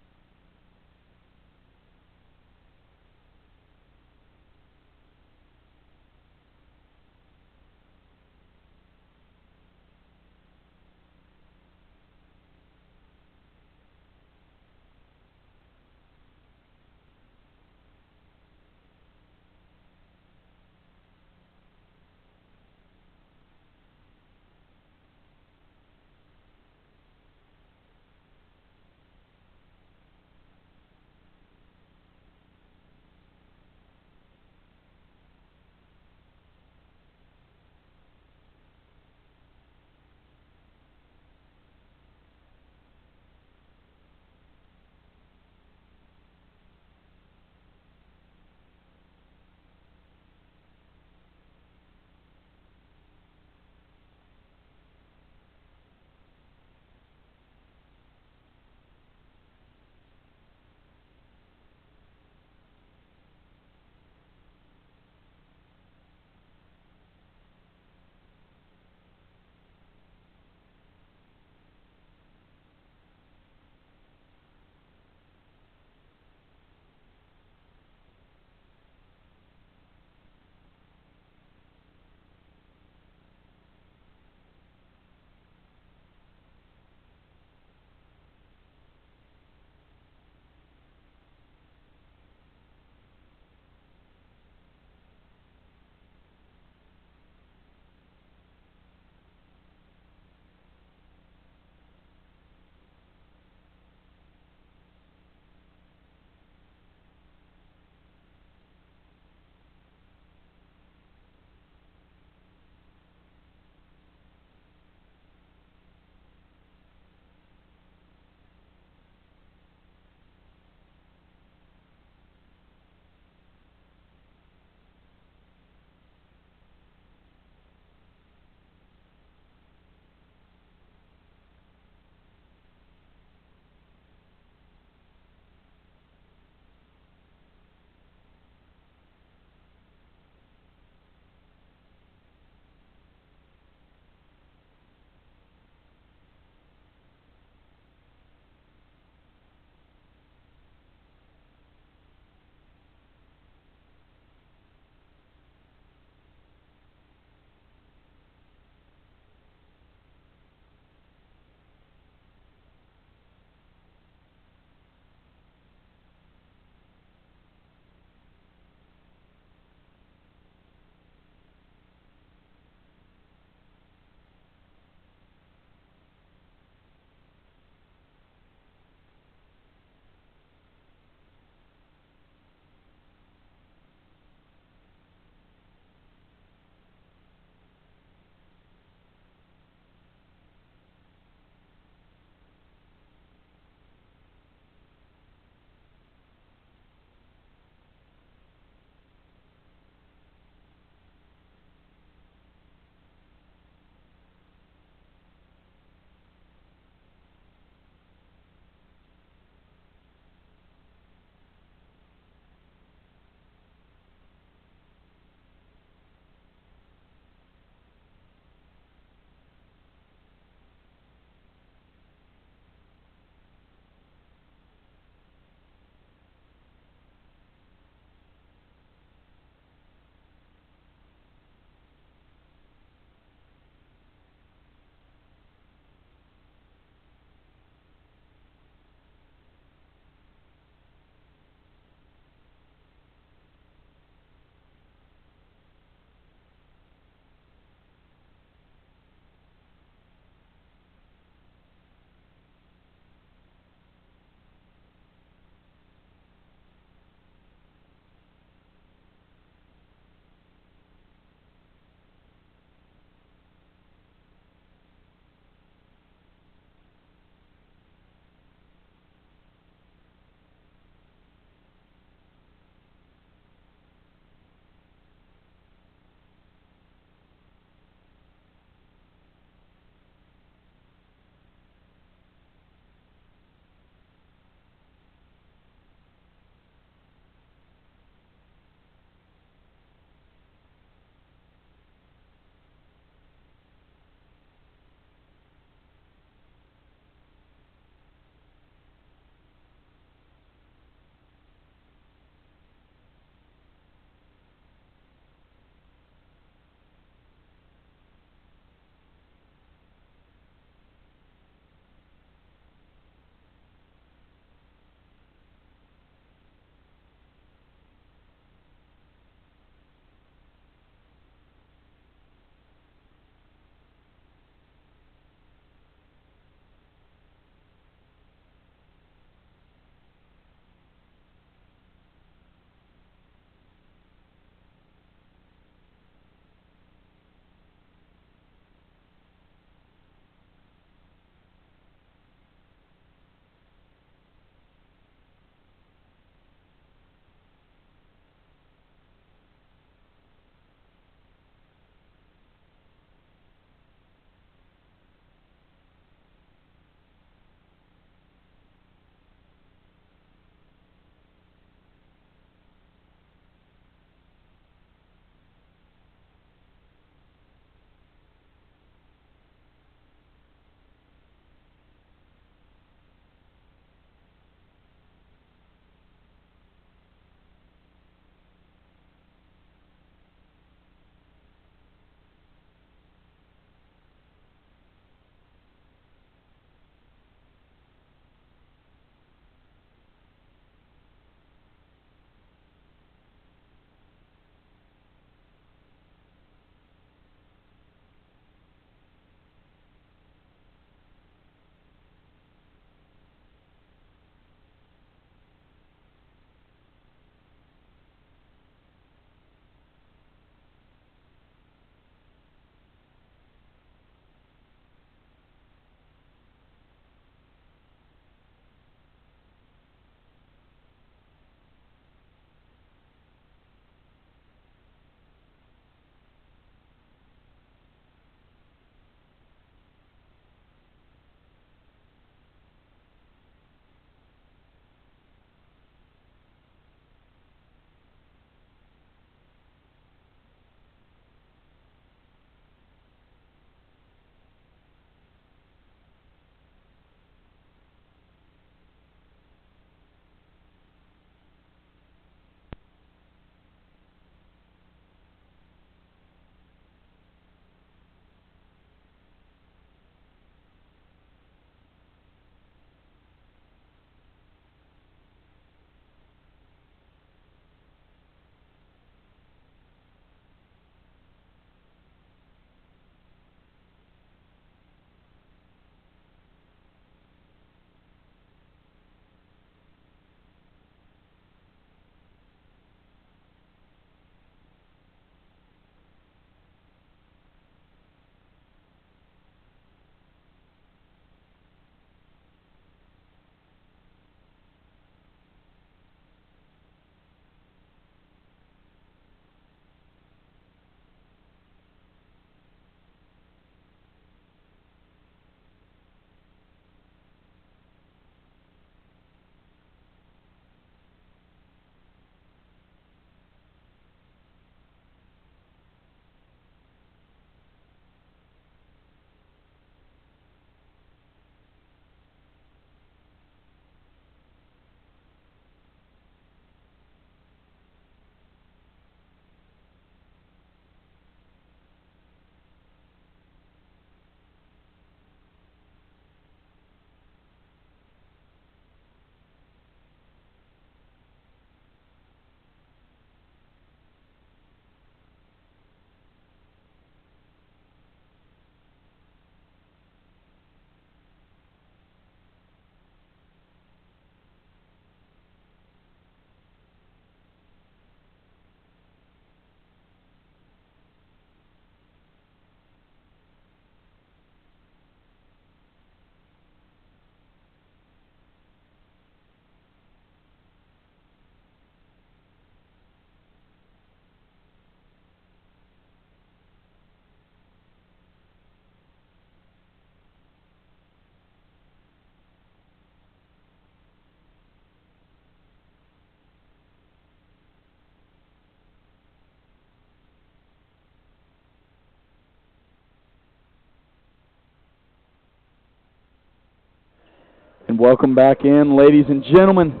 And welcome back in, ladies and gentlemen.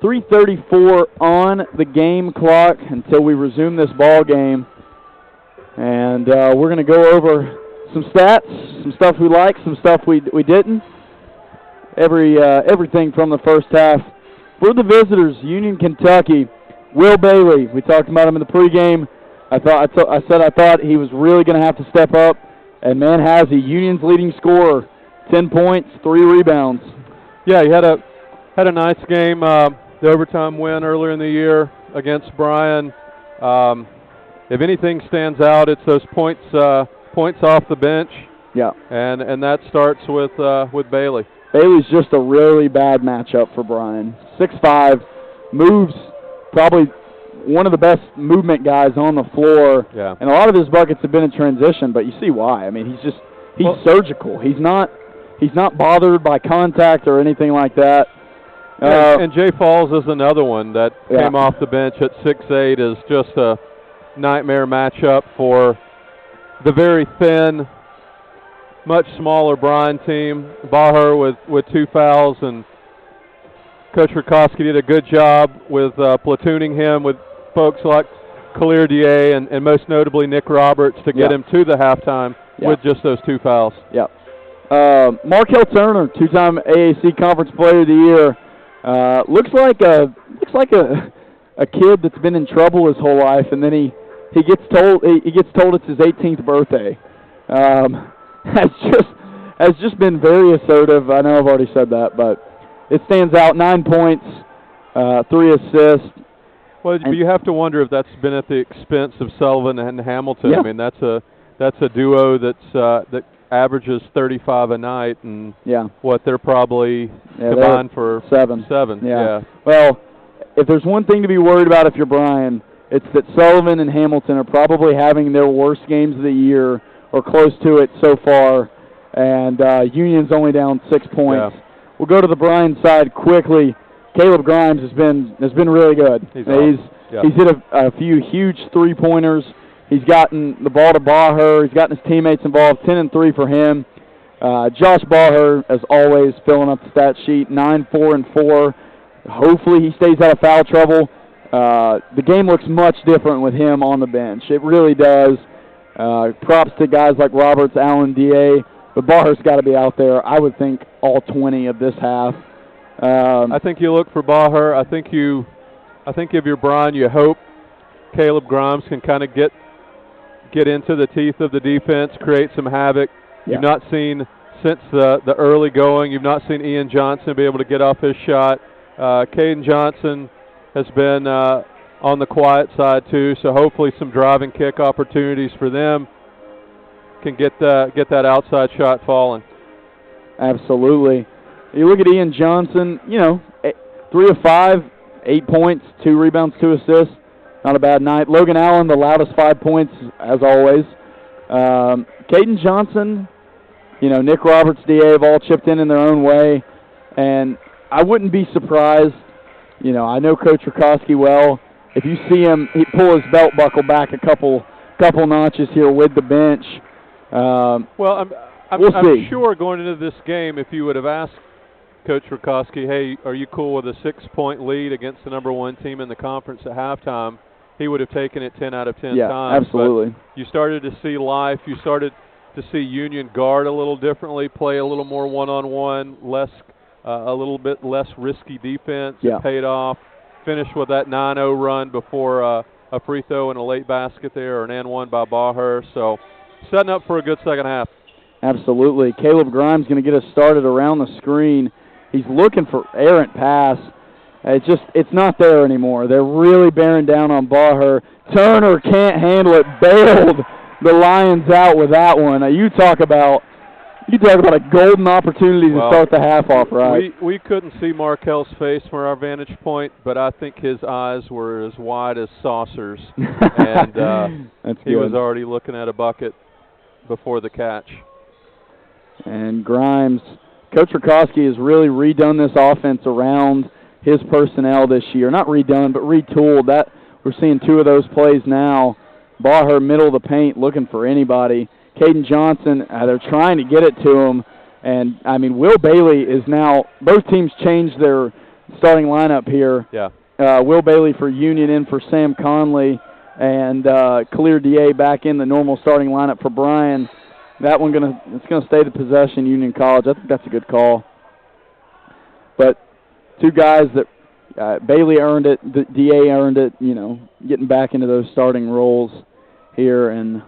3:34 on the game clock until we resume this ball game. And we're going to go over some stats, some stuff we like, some stuff we didn't. Everything from the first half. For the visitors, Union, Kentucky, Will Bailey. We talked about him in the pregame. I said I thought he was really going to have to step up. And man, has he. Union's leading scorer, 10 points, 3 rebounds. Yeah, he had a nice game. The overtime win earlier in the year against Bryan. If anything stands out, it's those points off the bench. Yeah. And that starts with Bailey. Bailey's just a really bad matchup for Bryan. 6'5", moves, probably one of the best movement guys on the floor. Yeah. And a lot of his buckets have been in transition, but you see why. I mean, he's surgical. He's not bothered by contact or anything like that. And Jay Falls is another one that came off the bench at 6'8", is just a nightmare matchup for the very thin, much smaller Bryan team. Baher with 2 fouls, and Coach Rutkowski did a good job with platooning him with folks like Kalir DA and most notably Nick Roberts to get him to the halftime with just those 2 fouls. Yeah. Markel Turner, 2-time AAC Conference Player of the Year. Looks like a kid that's been in trouble his whole life, and then he gets told it's his 18th birthday. Has just been very assertive. I know I've already said that, but it stands out. 9 points, 3 assists. Well, you have to wonder if that's been at the expense of Sullivan and Hamilton. Yeah. I mean, that's a duo that averages 35 a night, and what they're probably combined for 7. Yeah. Well, if there's one thing to be worried about if you're Bryan, it's that Sullivan and Hamilton are probably having their worst games of the year or close to it so far, and Union's only down 6 points. Yeah. We'll go to the Bryan side quickly. Caleb Grimes has been really good. He's hit a few huge 3-pointers. He's gotten the ball to Baher. He's gotten his teammates involved. 10 and 3 for him. Josh Baher, as always, filling up the stat sheet. 9, 4, and 4. Hopefully he stays out of foul trouble. The game looks much different with him on the bench. It really does. Props to guys like Roberts, Allen, DA. But Baher's got to be out there, I would think, all 20 of this half. I think you look for Baher. I think if you're Bryan, you hope Caleb Grimes can kind of get into the teeth of the defense, create some havoc. You've not seen, since the early going, you've not seen Ian Johnson be able to get off his shot. Caden Johnson has been on the quiet side too, so hopefully some driving kick opportunities for them can get that outside shot falling. Absolutely. You look at Ian Johnson, 3 of 5, 8 points, 2 rebounds, 2 assists. Not a bad night. Logan Allen, the loudest 5 points, as always. Caden Johnson, Nick Roberts, DA have all chipped in their own way. And I wouldn't be surprised, I know Coach Rutkowski well. If you see him pull his belt buckle back a couple notches here with the bench. Well, I'm sure going into this game, if you would have asked Coach Rutkowski, hey, are you cool with a 6-point lead against the #1 team in the conference at halftime, he would have taken it 10 out of 10 times. Yeah, absolutely. But you started to see life. You started to see Union guard a little differently, play a little more one-on-one, a little bit less risky defense. Yeah. It paid off. Finished with that 9-0 run before a free throw and a late basket there, or an and-one by Baher. So setting up for a good second half. Absolutely. Caleb Grimes going to get us started around the screen. He's looking for errant pass. It's not there anymore. They're really bearing down on Baher. Turner can't handle it. Bailed the Lions out with that one. You talk about a golden opportunity to start the half off right. We couldn't see Markel's face from our vantage point, but I think his eyes were as wide as saucers, and he was already looking at a bucket before the catch. And Grimes, Coach Rutkowski has really redone this offense around his personnel this year. Not redone, but retooled. That we're seeing 2 of those plays now. Baher, middle of the paint, looking for anybody. Caden Johnson, they're trying to get it to him, And, I mean, Will Bailey is now – both teams changed their starting lineup here. Yeah. Will Bailey for Union in for Sam Conley, and Khalil DA back in the normal starting lineup for Bryan. That one it's gonna stay the possession, Union College. I think that's a good call. But two guys that Bailey earned it, DA earned it, getting back into those starting roles here, and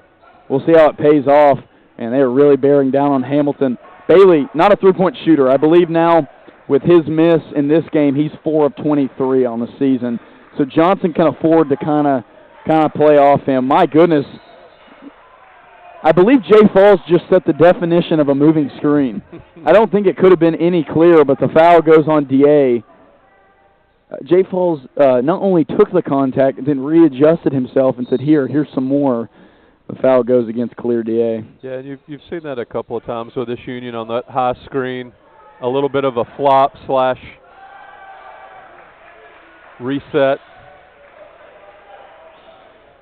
we'll see how it pays off. And they're really bearing down on Hamilton. Bailey, not a three-point shooter. I believe now with his miss in this game, he's 4 of 23 on the season. So Johnson can afford to kind of play off him. My goodness. I believe Jay Falls just set the definition of a moving screen. I don't think it could have been any clearer, but the foul goes on DA. Jay Falls not only took the contact, then readjusted himself and said, here's some more. The foul goes against Clear DA. Yeah, you've seen that a couple of times with this Union on that high screen. A little bit of a flop / reset.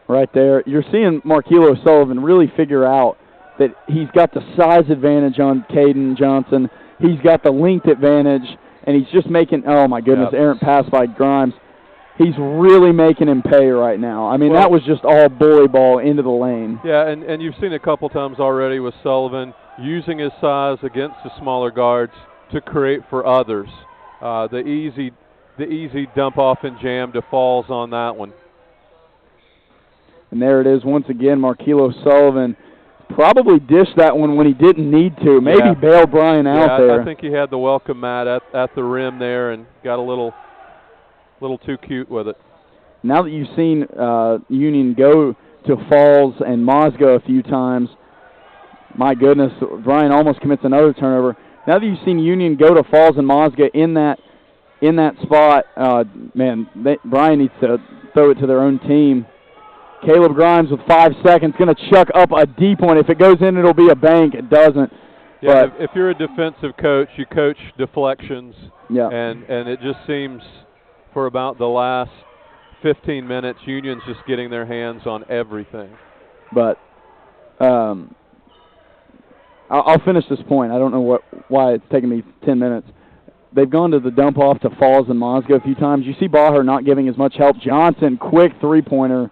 Right there. You're seeing Markelo Sullivan really figure out that he's got the size advantage on Caden Johnson. He's got the length advantage, and he's just making, oh my goodness, errant pass by Grimes. He's really making him pay right now. I mean, that was just all bully ball into the lane. Yeah, and you've seen a couple times already with Sullivan using his size against the smaller guards to create for others. The easy dump off and jam to Falls on that one. And there it is once again. Markelo Sullivan probably dished that one when he didn't need to. Maybe bailed Bryan out there. I think he had the welcome mat at the rim there and got a little too cute with it. Now that you've seen Union go to Falls and Mozga a few times, my goodness, Bryan almost commits another turnover. Now that you've seen Union go to Falls and Mozga in that spot, Bryan needs to throw it to their own team. Caleb Grimes with 5 seconds, going to chuck up a deep one. If it goes in, it'll be a bank. It doesn't. Yeah, if you're a defensive coach, you coach deflections. Yeah. And it just seems for about the last 15 minutes, Union's just getting their hands on everything. But I'll finish this point. I don't know why it's taking me 10 minutes. They've gone to the dump off to Falls and Mozga a few times. You see Baher not giving as much help. Johnson, quick three-pointer.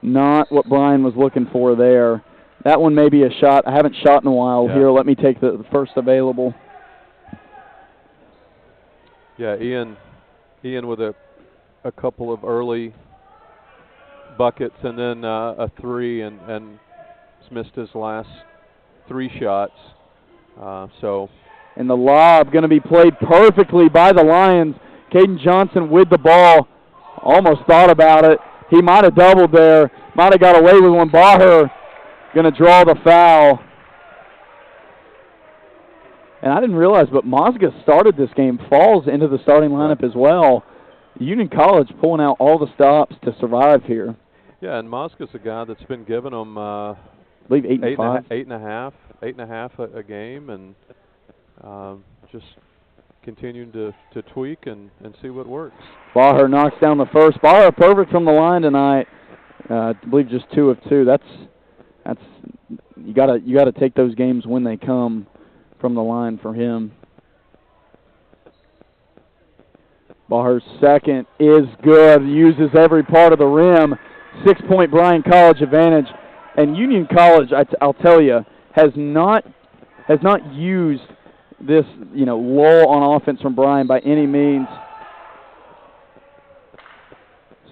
Not what Bryan was looking for there. That one may be a shot. I haven't shot in a while. Here, let me take the first available. Yeah, Ian with a couple of early buckets and then a three and missed his last 3 shots. And the lob going to be played perfectly by the Lions. Caden Johnson with the ball. Almost thought about it. He might have doubled there. Might have got away with one. Baher going to draw the foul. And I didn't realize, but Mozga started this game. Falls into the starting lineup as well. Union College pulling out all the stops to survive here. Yeah, and Mozga's a guy that's been giving them, I believe, 8 and a half a game, and just continuing to tweak and see what works. Baher knocks down the first. Baher perfect from the line tonight. I believe just 2 of 2. That's you gotta take those games when they come from the line for him. Baher's second is good. Uses every part of the rim. 6-point Bryan College advantage, and Union College, I'll tell you, has not used this lull on offense from Bryan by any means.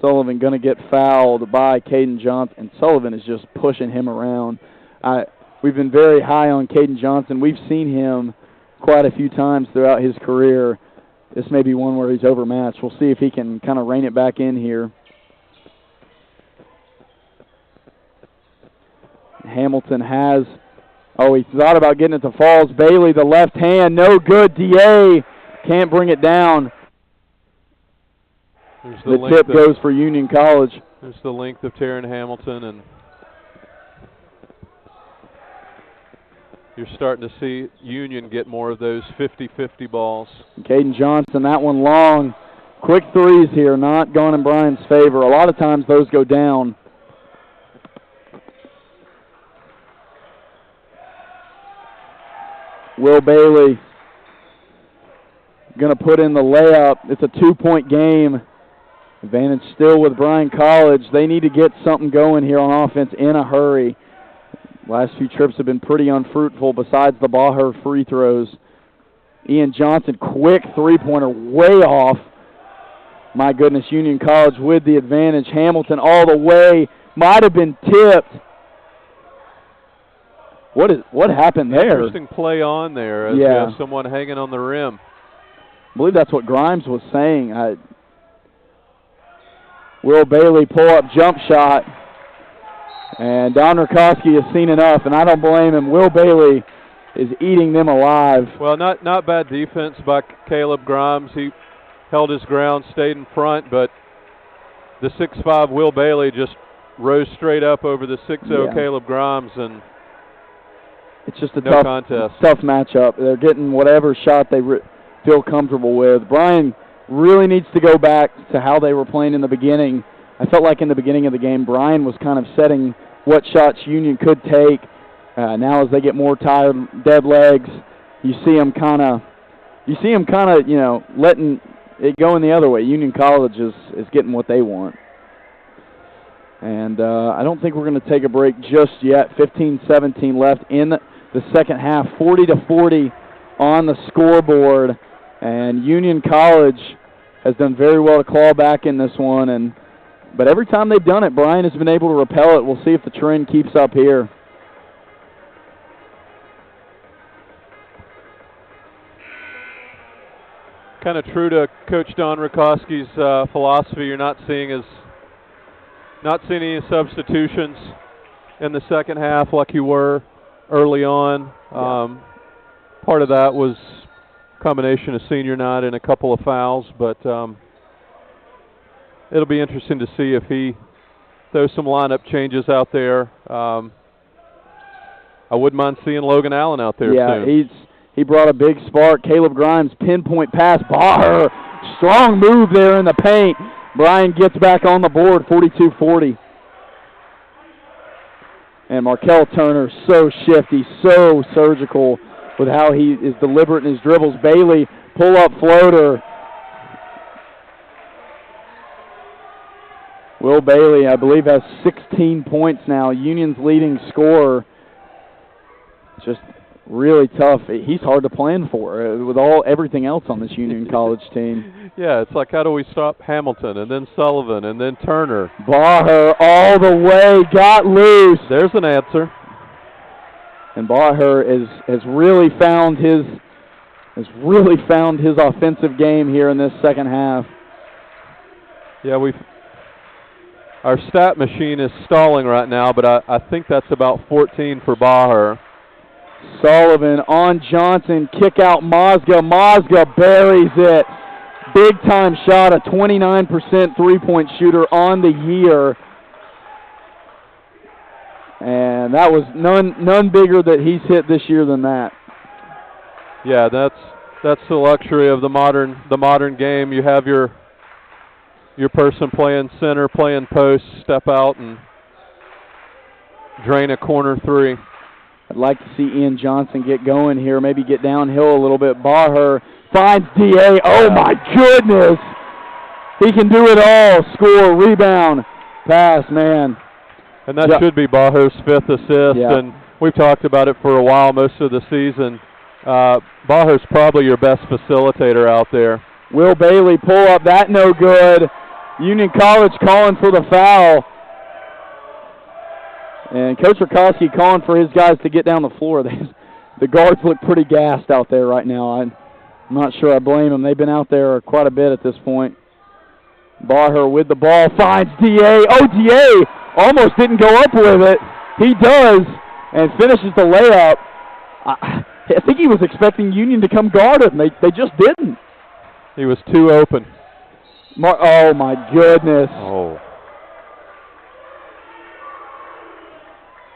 Sullivan going to get fouled by Caden Johnson, and Sullivan is just pushing him around. We've been very high on Caden Johnson. We've seen him quite a few times throughout his career. This may be one where he's overmatched. We'll see if he can kind of rein it back in here. Hamilton has, he thought about getting it to Falls. Bailey, the left hand, no good. DA can't bring it down. The tip goes for Union College. There's the length of Taryn Hamilton, and you're starting to see Union get more of those 50-50 balls. Caden Johnson, that one long. Quick threes here, not going in Bryan's favor. A lot of times those go down. Will Bailey going to put in the layup. It's a 2-point game. Advantage still with Bryan College. They need to get something going here on offense in a hurry. Last few trips have been pretty unfruitful besides the Baher free throws. Ian Johnson, quick three-pointer, way off. My goodness, Union College with the advantage. Hamilton all the way, might have been tipped. What happened there? Interesting play on there as you have someone hanging on the rim. I believe that's what Grimes was saying. Will Bailey pull up jump shot. And Don Rakowski has seen enough, and I don't blame him. Will Bailey is eating them alive. Well, not bad defense by Caleb Grimes. He held his ground, stayed in front, but the 6'5" Will Bailey just rose straight up over the 6'0" Caleb Grimes, and it's just a tough matchup. They're getting whatever shot they feel comfortable with. Bryan really needs to go back to how they were playing in the beginning. I felt like in the beginning of the game, Bryan was kind of setting what shots Union could take. Now as they get more tired, dead legs, you see them kind of, letting it go in the other way. Union College is getting what they want. And I don't think we're going to take a break just yet. 15-17 left in the second half. 40-40 on the scoreboard. And Union College has done very well to claw back in this one. But every time they've done it, Bryan has been able to repel it. We'll see if the trend keeps up here. Kind of true to Coach Don Rakowski's philosophy. You're not seeing any substitutions in the second half like you were early on. Part of that was a combination of senior night and a couple of fouls, but it'll be interesting to see if he throws some lineup changes out there. I wouldn't mind seeing Logan Allen out there soon. He brought a big spark. Caleb Grimes, pinpoint pass. Baher, strong move there in the paint. Bryan gets back on the board, 42-40. And Markel Turner, so shifty, so surgical with how he is deliberate in his dribbles. Bailey, pull-up floater. Will Bailey, I believe, has 16 points now. Union's leading scorer. Just really tough. He's hard to plan for with everything else on this Union College team. Yeah, it's like, how do we stop Hamilton and then Sullivan and then Turner? Baher all the way, got loose. There's an answer. And Baher has really found his offensive game here in this second half. Yeah, our stat machine is stalling right now, but I think that's about 14 for Baher. Sullivan on Johnson, kick out Mozga. Mozga buries it. Big time shot, a 29% three-point shooter on the year. And that was none bigger that he's hit this year than that. Yeah, that's the luxury of the modern game. You have your person playing center, playing post, step out and drain a corner three. I'd like to see Ian Johnson get going here, maybe get downhill a little bit. Baher finds D.A. Oh, my goodness. He can do it all. Score, rebound, pass, man. And that should be Baher's 5th assist, and we've talked about it for a while, most of the season. Baher's probably your best facilitator out there. Will Bailey pull up, that no good. Union College calling for the foul. And Coach Rakowski calling for his guys to get down the floor. The guards look pretty gassed out there right now. I'm not sure I blame them. They've been out there quite a bit at this point. Baher with the ball, finds D.A. Oh, D.A. almost didn't go up with it. He does, and finishes the layup. I think he was expecting Union to come guard him. They just didn't. He was too open. Oh, my goodness.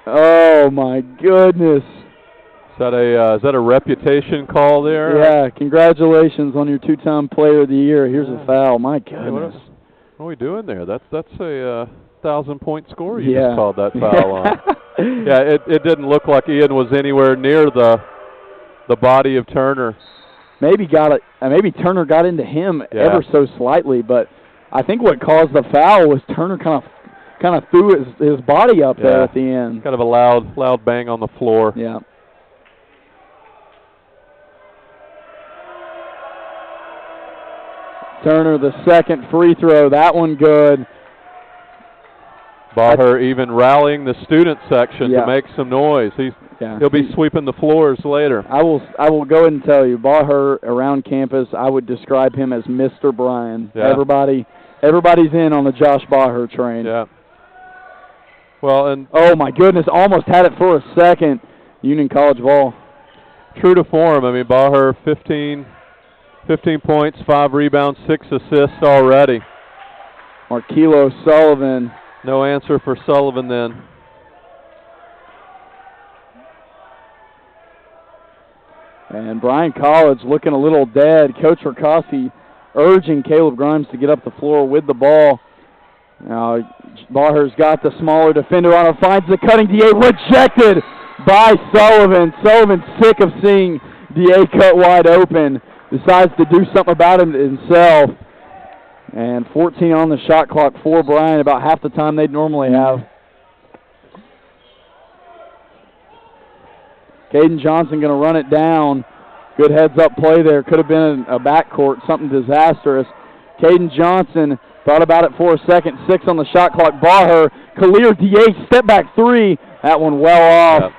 Oh, my goodness. Is that a reputation call there? Yeah, congratulations on your two-time player of the year. Here's a foul. My goodness. What are we doing there? That's a 1,000-point score you just called that foul on. Yeah, it didn't look like Ian was anywhere near the the body of Turner. Maybe Turner got into him ever so slightly, but I think what caused the foul was Turner kind of threw his body up there at the end. Kind of a loud bang on the floor. Yeah. Turner, the second free throw, that one good. Baher even rallying the student section to make some noise. He'll be sweeping the floors later. I will go ahead and tell you, Baher around campus, I would describe him as Mr. Bryan. Yeah. Everybody's in on the Josh Baher train. Yeah. Well, and oh my goodness, almost had it for a second. Union College ball. True to form. I mean, Baher 15 points, 5 rebounds, 6 assists already. Marquilo Sullivan. No answer for Sullivan then. And Bryan College looking a little dead. Coach Rakowski urging Caleb Grimes to get up the floor with the ball. Now, Baher's got the smaller defender on him, finds the cutting DA, rejected by Sullivan. Sullivan's sick of seeing DA cut wide open, decides to do something about it himself. And 14 on the shot clock for Bryan, about half the time they'd normally have. Caden Johnson going to run it down. Good heads-up play there. Could have been a backcourt, something disastrous. Caden Johnson thought about it for a second. 6 on the shot clock. Baher, Kalir DA, step back 3. That one well off. Yep.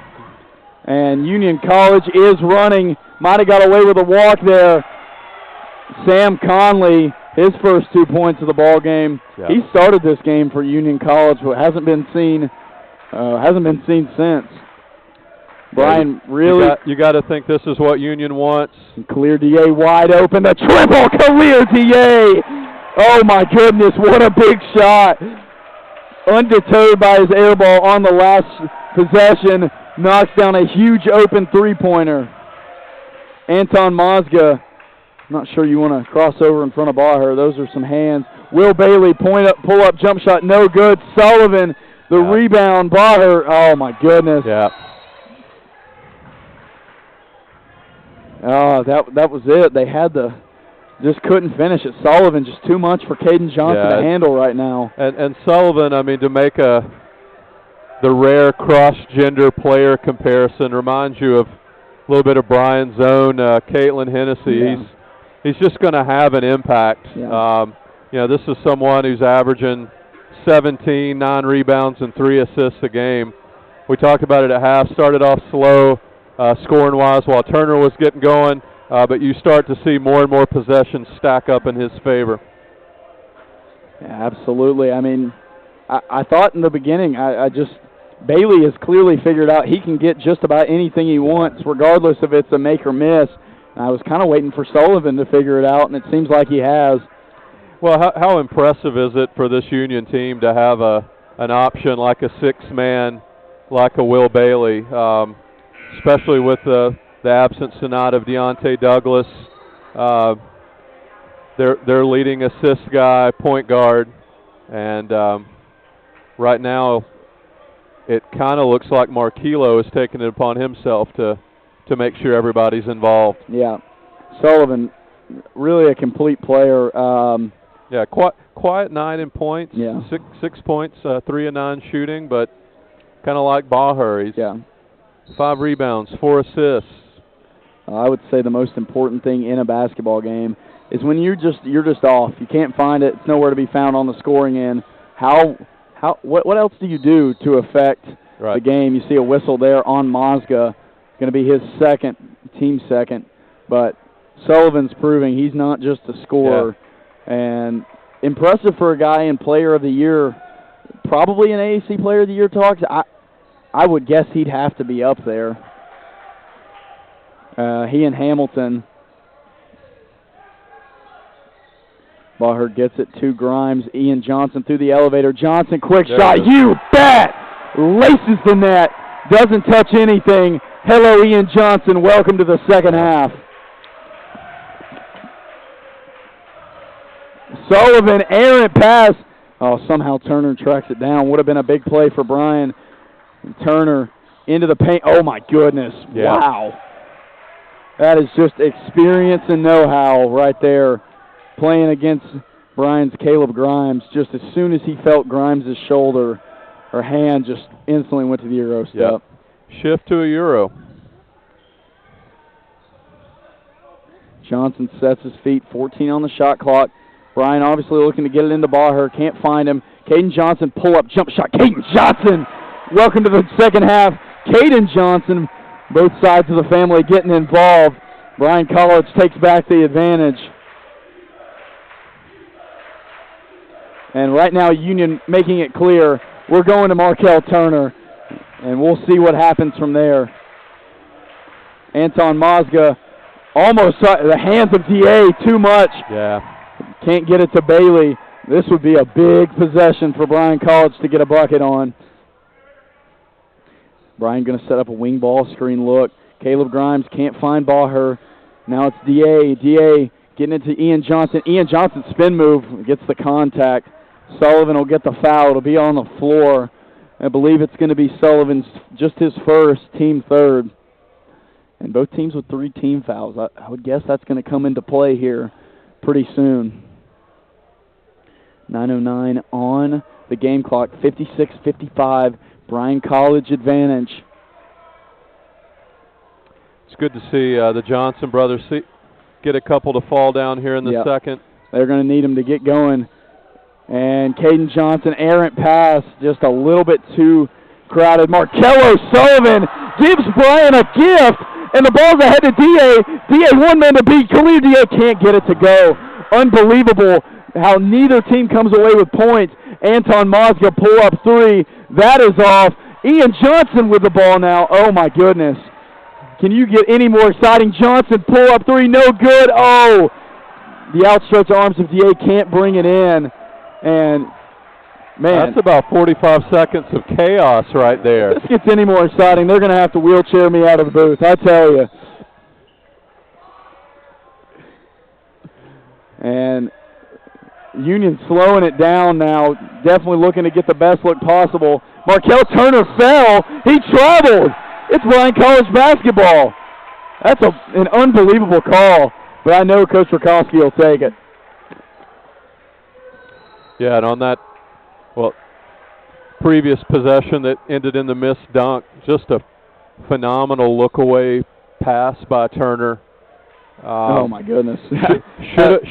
And Union College is running. Might have got away with a walk there. Sam Conley, his first 2 points of the ball game. Yep. He started this game for Union College, but hasn't been seen since. Bryan, really? You got to think this is what Union wants. Kalir DA wide open. The triple, Kalir DA. Oh, my goodness, what a big shot. Undeterred by his air ball on the last possession, knocks down a huge open three-pointer. Anton Mozga, not sure you want to cross over in front of Baher. Those are some hands. Will Bailey, pull-up jump shot, no good. Sullivan, the rebound. Baher, oh, my goodness. Yeah. Oh, that was it. They had just couldn't finish it. Sullivan just too much for Caden Johnson to handle right now. And Sullivan, I mean, to make the rare cross-gender player comparison reminds you of a little bit of Bryan's own Caitlin Hennessy. Yeah. He's just going to have an impact. Yeah. This is someone who's averaging 17, 9 rebounds, and 3 assists a game. We talked about it at half. Started off slow. Scoring-wise while Turner was getting going, but you start to see more and more possessions stack up in his favor. Yeah, absolutely. I mean, I thought in the beginning, Bailey has clearly figured out he can get just about anything he wants, regardless if it's a make or miss. And I was kind of waiting for Sullivan to figure it out, and it seems like he has. Well, how impressive is it for this Union team to have an option like a 6-man, like a Will Bailey, especially with the absence tonight of Deontay Douglas, their leading assist guy, point guard, and right now it kind of looks like Marquilo is taking it upon himself to make sure everybody's involved. Yeah, Sullivan, really a complete player. Yeah, quiet night in points. Yeah, 6 points, 3 of 9 shooting, but kind of like Baher. He's 5 rebounds, 4 assists. I would say the most important thing in a basketball game is when you're just off. You can't find it. It's nowhere to be found on the scoring end. What else do you do to affect the game? You see a whistle there on Mozga. Going to be his team second. But Sullivan's proving he's not just a scorer. Yeah. And impressive for a guy in Player of the Year, probably an AAC Player of the Year talks. I would guess he'd have to be up there. He and Hamilton. Baher gets it to Grimes. Ian Johnson through the elevator. Johnson, quick shot. You bet! Laces the net. Doesn't touch anything. Hello, Ian Johnson. Welcome to the second half. Sullivan, errant pass. Oh, somehow Turner tracks it down. Would have been a big play for Bryan. And Turner into the paint. Oh, my goodness. Yeah. Wow. That is just experience and know-how right there. Playing against Bryan's Caleb Grimes, just as soon as he felt Grimes' shoulder or hand, just instantly went to the Euro step. Yep. Shift to a Euro. Johnson sets his feet, 14 on the shot clock. Bryan obviously looking to get it into Baher, can't find him. Caden Johnson, pull-up jump shot. Caden Johnson, welcome to the second half. Caden Johnson, both sides of the family getting involved. Bryan College takes back the advantage. And right now, Union making it clear, we're going to Markel Turner, and we'll see what happens from there. Anton Mozga almost the hands of DA too much. Yeah. Can't get it to Bailey. This would be a big possession for Bryan College to get a bucket on. Bryan going to set up a wing ball screen look. Caleb Grimes can't find Baher. Now it's DA. DA getting it to Ian Johnson. Ian Johnson spin move gets the contact. Sullivan will get the foul. It'll be on the floor. I believe it's going to be Sullivan's, just his first, team third. And both teams with 3 team fouls. I would guess that's going to come into play here pretty soon. 9:09 on the game clock. 56-55. Bryan College advantage. It's good to see the Johnson brothers get a couple to fall down here in the second. They're going to need them to get going. And Caden Johnson, errant pass, just a little bit too crowded. Markello Sullivan gives Bryan a gift, and the ball's ahead to DA. DA one man to beat. Khalil DA can't get it to go. Unbelievable how neither team comes away with points. Anton Mozga pull up 3. That is off. Ian Johnson with the ball now. Oh, my goodness. Can you get any more exciting? Johnson pull up 3. No good. Oh, the outstretched arms of DA can't bring it in. And, man. That's about 45 seconds of chaos right there. If this gets any more exciting, they're going to have to wheelchair me out of the booth, I tell you. And Union slowing it down now, definitely looking to get the best look possible. Markel Turner fell. He traveled. It's Bryan College basketball. That's an unbelievable call, but I know Coach Rakowski will take it. Yeah, and on that, previous possession that ended in the missed dunk, just a phenomenal look-away pass by Turner. Oh, my goodness.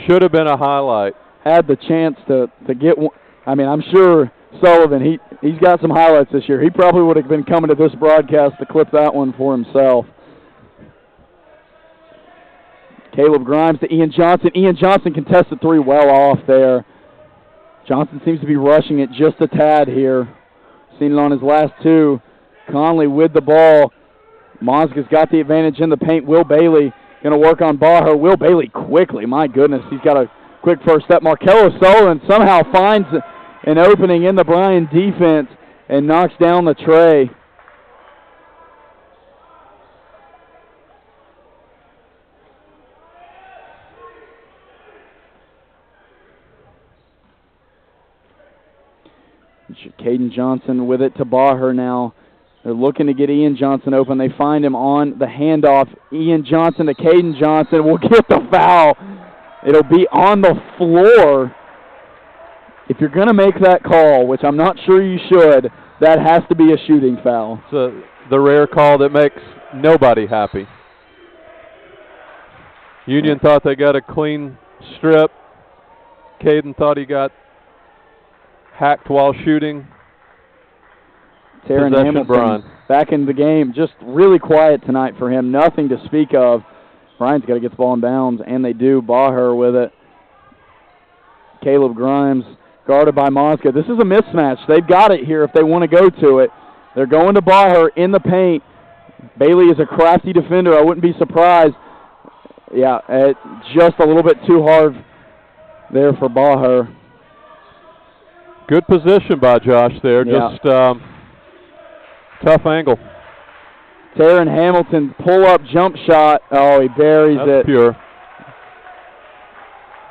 Should have been a highlight. Had the chance to get one. I mean, I'm sure Sullivan, he's got some highlights this year. He probably would have been coming to this broadcast to clip that one for himself. Caleb Grimes to Ian Johnson. Ian Johnson contested 3 well off there. Johnson seems to be rushing it just a tad here. Seen it on his last 2. Conley with the ball. Mozga's got the advantage in the paint. Will Bailey going to work on Baher. Will Bailey quickly. My goodness, he's got a quick first step. Markello Sullivan somehow finds an opening in the Bryan defense and knocks down the tray. Caden Johnson with it to Baher now. They're looking to get Ian Johnson open. They find him on the handoff. Ian Johnson to Caden Johnson will get the foul. It'll be on the floor. If you're going to make that call, which I'm not sure you should, that has to be a shooting foul. It's the rare call that makes nobody happy. Union thought they got a clean strip. Caden thought he got hacked while shooting. Taryn Hamilton back in the game. Just really quiet tonight for him. Nothing to speak of. Bryan's got to get the ball in bounds, and they do. Baher with it. Caleb Grimes guarded by Mozga. This is a mismatch. They've got it here if they want to go to it. They're going to Baher in the paint. Bailey is a crafty defender. I wouldn't be surprised. Yeah, just a little bit too hard there for Baher. Good position by Josh there. Yeah. Just tough angle. Taryn Hamilton pull-up jump shot. Oh, he buries it. That's pure.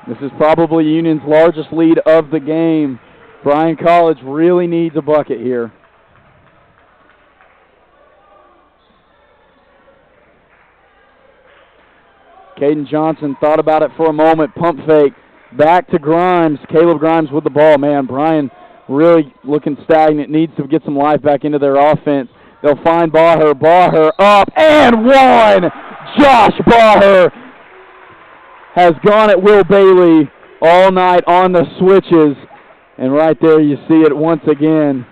This is probably Union's largest lead of the game. Bryan College really needs a bucket here. Caden Johnson thought about it for a moment. Pump fake. Back to Grimes. Caleb Grimes with the ball. Man, Bryan really looking stagnant. Needs to get some life back into their offense. They'll find Baher. Baher up and one. Josh Baher has gone at Will Bailey all night on the switches. And right there you see it once again.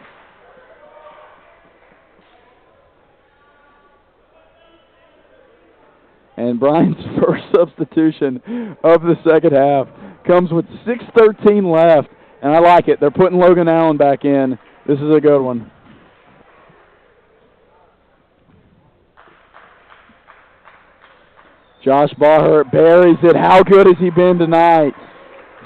And Bryan's first substitution of the second half comes with 6:13 left. And I like it. They're putting Logan Allen back in. This is a good one. Josh Baher buries it. How good has he been tonight?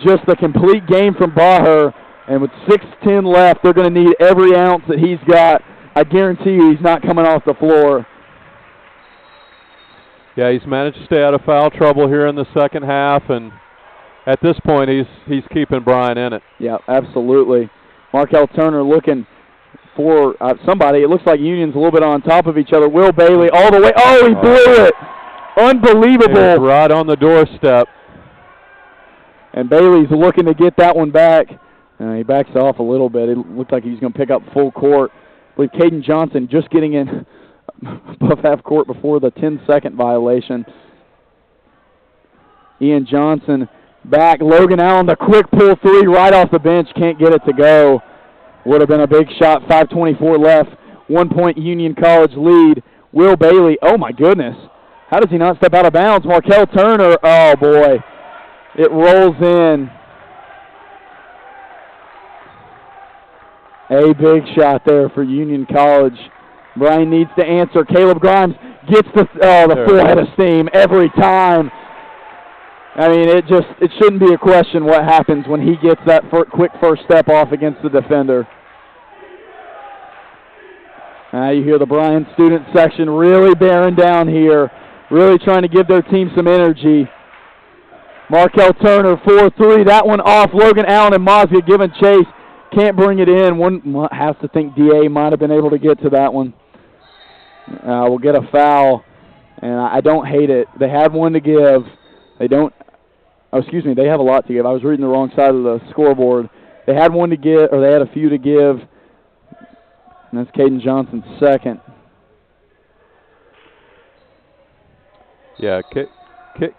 Just a complete game from Baher. And with 6:10 left, they're going to need every ounce that he's got. I guarantee you he's not coming off the floor. Yeah, he's managed to stay out of foul trouble here in the second half, and at this point he's keeping Bryan in it. Yeah, absolutely. Markel Turner looking for somebody. It looks like Union's a little bit on top of each other. Will Bailey all the way. Oh, he blew it. Unbelievable. Right on the doorstep. And Bailey's looking to get that one back. He backs off a little bit. It looked like he was going to pick up full court. I believe Caden Johnson just getting in above half court before the 10-second violation. Ian Johnson back. Logan Allen, the quick pull three right off the bench. Can't get it to go. Would have been a big shot. 5:24 left. 1 point Union College lead. Will Bailey, oh my goodness. How does he not step out of bounds? Markel Turner, oh boy. It rolls in. A big shot there for Union College. Bryan needs to answer. Caleb Grimes gets the full head of steam every time. I mean, it shouldn't be a question what happens when he gets that quick first step off against the defender. You hear the Bryan student section really bearing down here, really trying to give their team some energy. Markel Turner, 4-3. That one off. Logan Allen and Mazia giving chase. Can't bring it in. One has to think DA might have been able to get to that one. We'll get a foul, and I don't hate it. They had one to give. They don't. Oh, excuse me. They have a lot to give. I was reading the wrong side of the scoreboard. They had one to give, or they had a few to give. And that's Caden Johnson's second. Yeah,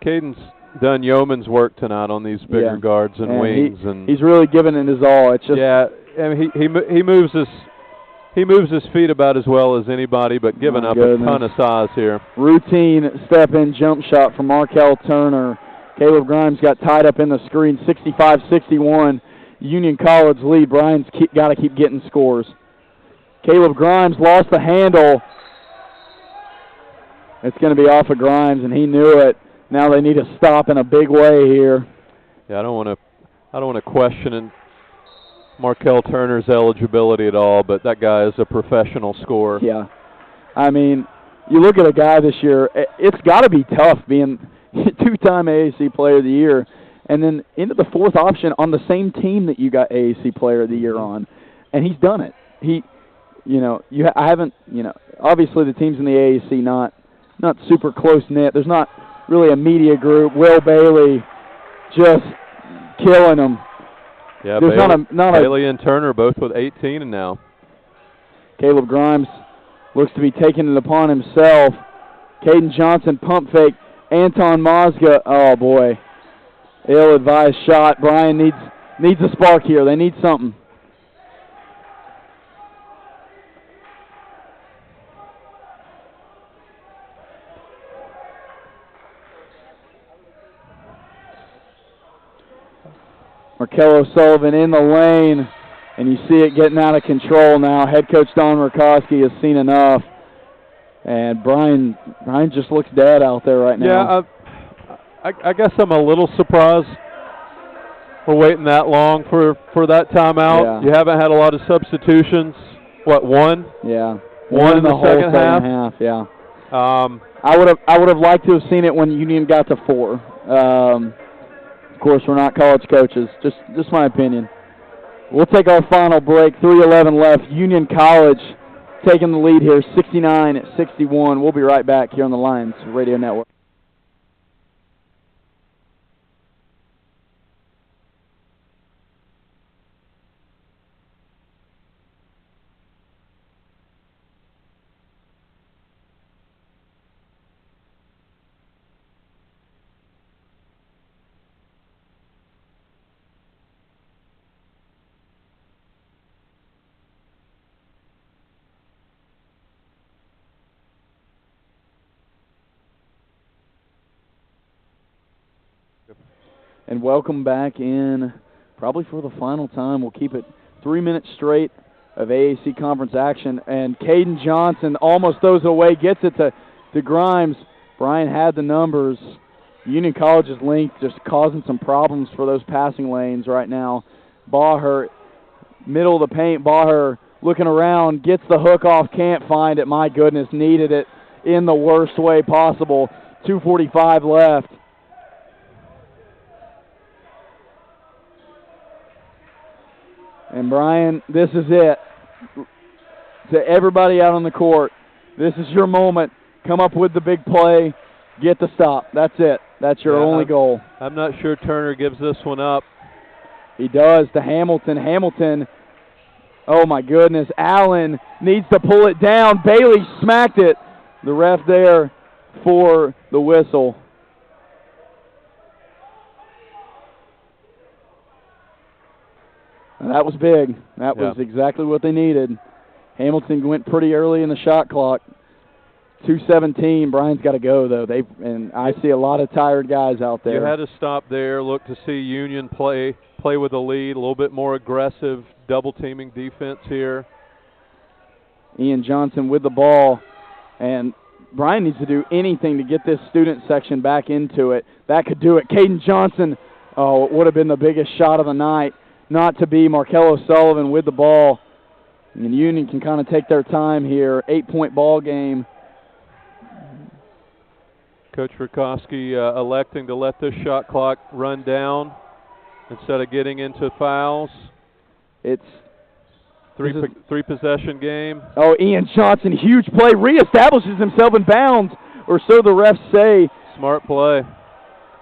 Caden's done yeoman's work tonight on these bigger guards and wings, and he's really given it his all. It's just I mean, he moves his feet about as well as anybody, but giving up a ton of size here. Routine step-in jump shot from Markel Turner. Caleb Grimes got tied up in the screen. 65-61. Union College lead. Bryan's got to keep getting scores. Caleb Grimes lost the handle. It's going to be off of Grimes, and he knew it. Now they need to stop in a big way here. Yeah, I don't want to question Markel Turner's eligibility at all, but that guy is a professional scorer. Yeah. I mean, you look at a guy this year, it's got to be tough being two-time AAC Player of the Year and then into the fourth option on the same team that you got AAC Player of the Year on. And he's done it. Obviously the teams in the AAC not super close-knit. There's not really a media group. Will Bailey just killing them. Yeah, Bailey and Turner both with 18 and now. Caleb Grimes looks to be taking it upon himself. Caden Johnson pump fake. Anton Mazga, oh boy. Ill-advised shot. Bryan needs a spark here. They need something. Markel O'Sullivan in the lane, and you see it getting out of control now. Head coach Don Murkowski has seen enough, and Bryan just looks dead out there right now. Yeah, I guess I'm a little surprised we're waiting that long for that timeout. Yeah. You haven't had a lot of substitutions. What, one? Yeah, one in the second half. Yeah. I would have liked to have seen it when Union got to 4. Of course, we're not college coaches. Just my opinion. We'll take our final break. 3:11 left. Union College taking the lead here, 69-61. We'll be right back here on the Lions Radio Network. and welcome back in probably for the final time. We'll keep it 3 minutes straight of AAC conference action. And Caden Johnson almost throws it away, gets it to Grimes. Bryan had the numbers. Union College's length just causing some problems for those passing lanes right now. Baher, middle of the paint. Baher looking around, gets the hook off, can't find it. My goodness, needed it in the worst way possible. 2:45 left. And Bryan, this is it. To everybody out on the court, this is your moment. Come up with the big play. Get the stop. That's it. That's your only goal. I'm not sure Turner gives this one up. He does to Hamilton. Hamilton, oh my goodness. Allen needs to pull it down. Bailey smacked it. The ref there for the whistle. And that was big. That was exactly what they needed. Hamilton went pretty early in the shot clock. 2:17. Bryan's got to go, though. And I see a lot of tired guys out there. You had to stop there, look to see Union play with a lead, a little bit more aggressive double-teaming defense here. Ian Johnson with the ball. And Bryan needs to do anything to get this student section back into it. That could do it. Caden Johnson, oh, it would have been the biggest shot of the night. Not to be. Markello Sullivan with the ball. And Union can kind of take their time here. 8-point ball game. Coach Rakowski electing to let this shot clock run down instead of getting into fouls. It's three possession game. Oh, Ian Johnson, huge play, reestablishes himself in bounds, or so the refs say. Smart play.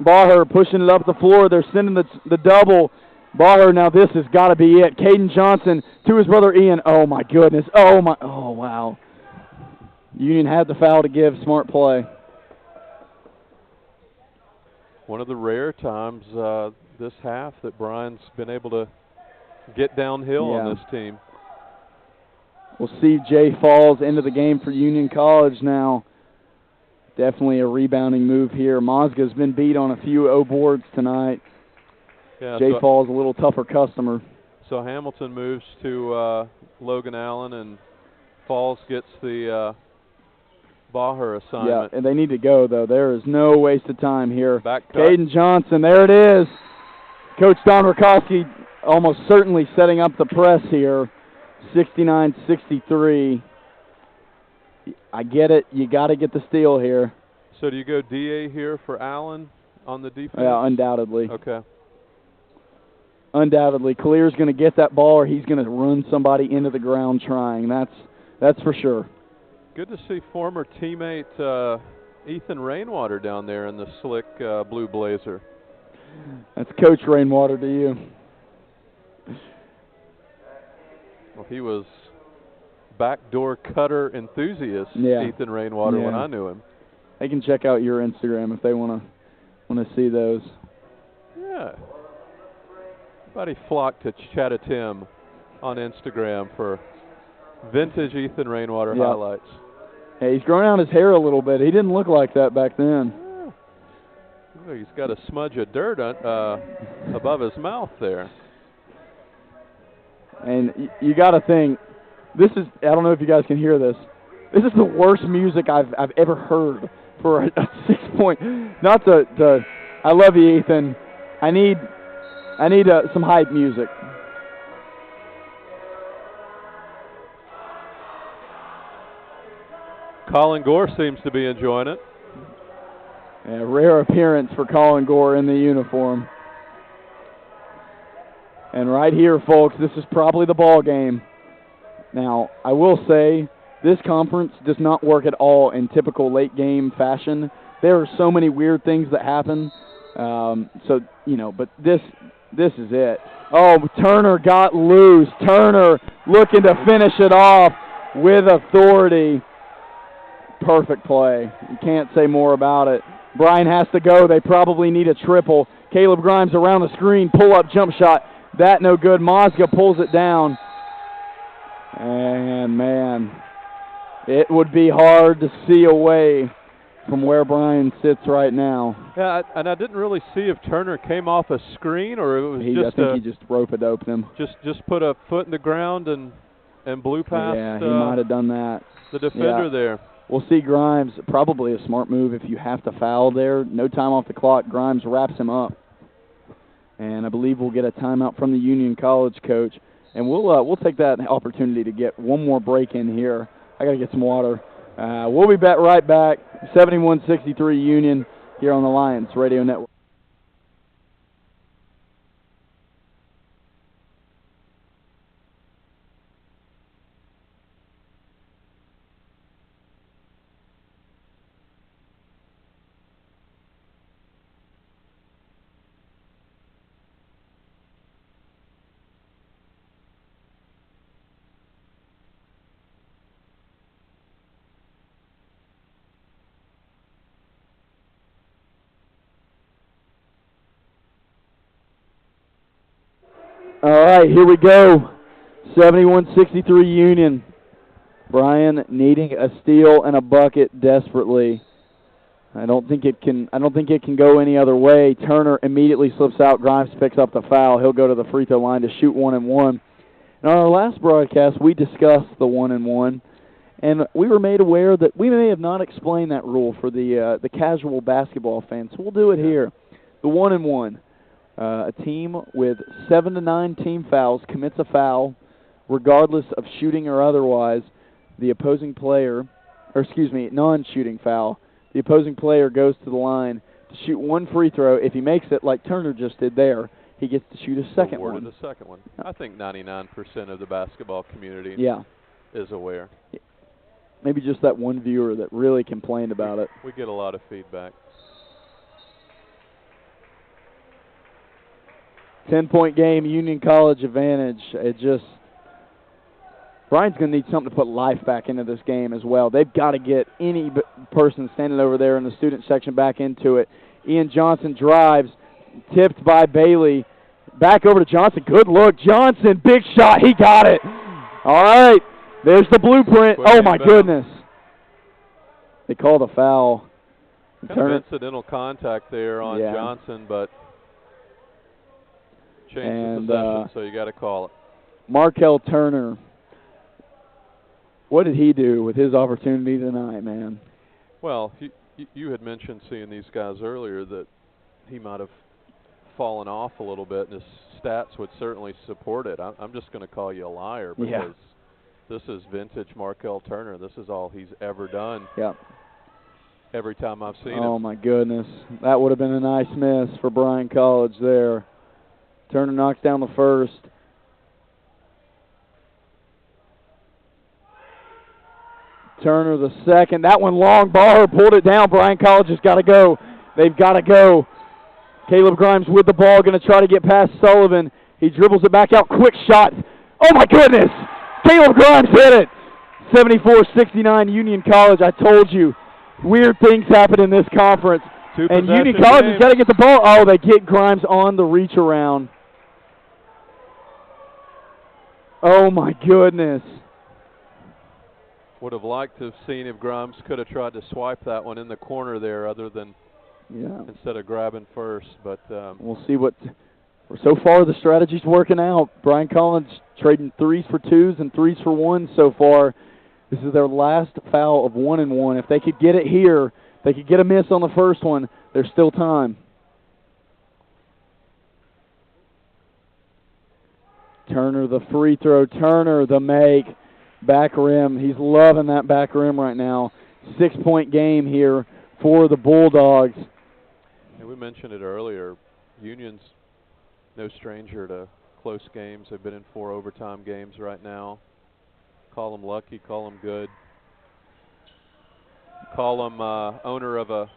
Baher pushing it up the floor. They're sending the double. Baher, now this has got to be it. Caden Johnson to his brother Ian. Oh, my goodness. Oh, wow. Union had the foul to give. Smart play. One of the rare times this half that Bryan's been able to get downhill on this team. We'll see Jay Falls into the game for Union College now. Definitely a rebounding move here. Mozga's been beat on a few O boards tonight. Yeah, Jay Falls a little tougher customer. So Hamilton moves to Logan Allen, and Falls gets the Baher assignment. Yeah, and they need to go, though. There is no waste of time here. Back cut. Caden Johnson, there it is. Coach Don Rakowski almost certainly setting up the press here. 69-63. I get it. You got to get the steal here. So do you go DA here for Allen on the defense? Yeah, undoubtedly. Okay. Undoubtedly. Clear's going to get that ball, or he's going to run somebody into the ground trying. That's for sure. Good to see former teammate Ethan Rainwater down there in the slick blue blazer. That's Coach Rainwater to you. Well, he was backdoor cutter enthusiast, Ethan Rainwater, when I knew him. They can check out your Instagram if they want to see those. Yeah. Everybody flocked to Chattatim on Instagram for vintage Ethan Rainwater highlights. Hey, he's growing out his hair a little bit. He didn't look like that back then. Yeah. He's got a smudge of dirt above his mouth there. And you got to think, this is, I don't know if you guys can hear this, this is the worst music I've ever heard for a 6-point. Not to I love you, Ethan. I need some hype music. Colin Gore seems to be enjoying it. A rare appearance for Colin Gore in the uniform. And right here, folks, this is probably the ball game. Now, I will say, this conference does not work at all in typical late game fashion. There are so many weird things that happen. But this is it. Oh, Turner got loose. Turner looking to finish it off with authority. Perfect play. You can't say more about it. Bryan has to go. They probably need a triple. Caleb Grimes around the screen. Pull-up jump shot. That no good. Mozga pulls it down. And, man, it would be hard to see a way from where Bryan sits right now. Yeah, and I didn't really see if Turner came off a screen or it was I think he just rope-a-doped him. Just put a foot in the ground and blew past. Yeah, he might have done that. The defender there. We'll see Grimes. Probably a smart move if you have to foul there. No time off the clock. Grimes wraps him up. And I believe we'll get a timeout from the Union College coach. And we'll take that opportunity to get one more break in here. I got to get some water. We'll be right back. 71-63 Union here on the Lions Radio Network. All right, here we go. 71-63 Union. Bryan needing a steal and a bucket desperately. I don't think it can go any other way. Turner immediately slips out. Grimes picks up the foul. He'll go to the free throw line to shoot 1-and-1. And on our last broadcast, we discussed the 1-and-1, and we were made aware that we may have not explained that rule for the casual basketball fans. So we'll do it here. The 1-and-1. A team with 7 to 9 team fouls commits a foul, regardless of shooting or otherwise. The opposing player, non-shooting foul. The opposing player goes to the line to shoot one free throw. If he makes it, like Turner just did there, he gets to shoot a second one. The second one. I think 99% of the basketball community is aware. Maybe just that one viewer that really complained about it. We get a lot of feedback. 10-point game, Union College advantage. Bryan's going to need something to put life back into this game as well. They've got to get any person standing over there in the student section back into it. Ian Johnson drives, tipped by Bailey. Back over to Johnson. Good look. Johnson, big shot. He got it. All right. There's the blueprint. Oh, my goodness. They called a foul. Kind of incidental contact there on Johnson, but changed the possession, so you got to call it. Markel Turner. What did he do with his opportunity tonight, man? Well, you had mentioned seeing these guys earlier that he might have fallen off a little bit, and his stats would certainly support it. I'm just going to call you a liar because this is vintage Markel Turner. This is all he's ever done. Yep. Every time I've seen him. Oh, my goodness. That would have been a nice miss for Bryan College there. Turner knocks down the first. Turner the second. That one long. Baher pulled it down. Bryan College has got to go. They've got to go. Caleb Grimes with the ball, going to try to get past Sullivan. He dribbles it back out. Quick shot. Oh, my goodness. Caleb Grimes hit it. 74-69 Union College. I told you. Weird things happen in this conference. And Union College has got to get the ball. Oh, they get Grimes on the reach around. Oh, my goodness. Would have liked to have seen if Grimes could have tried to swipe that one in the corner there other than instead of grabbing first. But we'll see what – so far the strategy's working out. Bryan College trading 3s for 2s and 3s for 1s so far. This is their last foul of 1-and-1. If they could get it here, they could get a miss on the first one. There's still time. Turner the free throw. Turner the make. Back rim. He's loving that back rim right now. 6-point game here for the Bulldogs. And we mentioned it earlier. Union's no stranger to close games. They've been in 4 overtime games right now. Call them lucky, call them good. Call them owner of a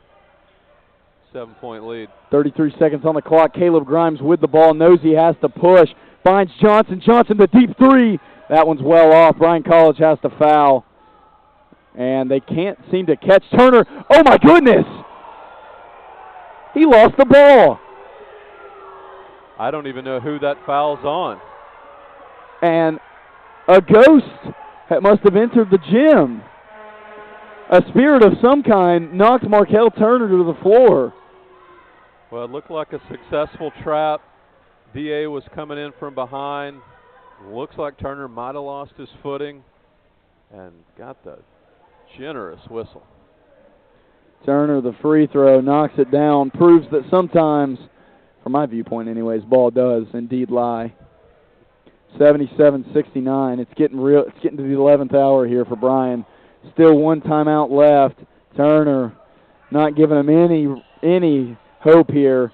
7-point lead. 33 seconds on the clock. Caleb Grimes with the ball, knows he has to push. Finds Johnson. Johnson, the deep three. That one's well off. Bryan College has to foul. And they can't seem to catch Turner. Oh, my goodness. He lost the ball. I don't even know who that foul's on. And a ghost must have entered the gym. a spirit of some kind knocked Markel Turner to the floor. Well, it looked like a successful trap. DA was coming in from behind. Looks like Turner might have lost his footing and got the generous whistle. Turner, the free throw, knocks it down, proves that sometimes, from my viewpoint anyways, ball does indeed lie. 77-69. It's getting to the 11th hour here for Bryan. Still one timeout left. Turner not giving him any hope here.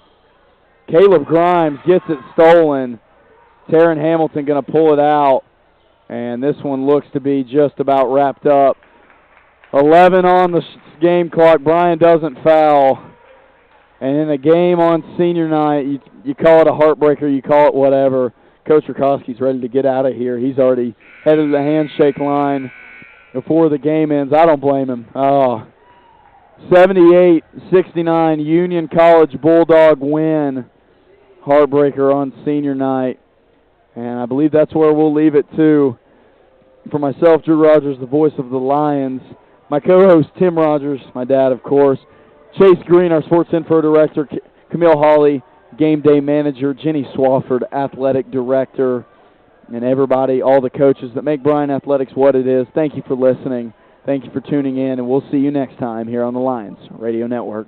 Caleb Grimes gets it stolen. Taryn Hamilton going to pull it out, and this one looks to be just about wrapped up. 11 on the game clock. Bryan doesn't foul. And in a game on senior night, you call it a heartbreaker, you call it whatever. Coach Rakowski's ready to get out of here. He's already headed to the handshake line before the game ends. I don't blame him. 78-69, Union College Bulldog win. Heartbreaker on senior night. And I believe that's where we'll leave it, too. For myself, Drew Rogers, the voice of the Lions. My co-host, Tim Rogers, my dad, of course. Chase Green, our sports info director. Camille Hawley, game day manager. Jenny Swafford, athletic director. And everybody, all the coaches that make Bryan Athletics what it is. Thank you for listening. Thank you for tuning in, and we'll see you next time here on the Lions Radio Network.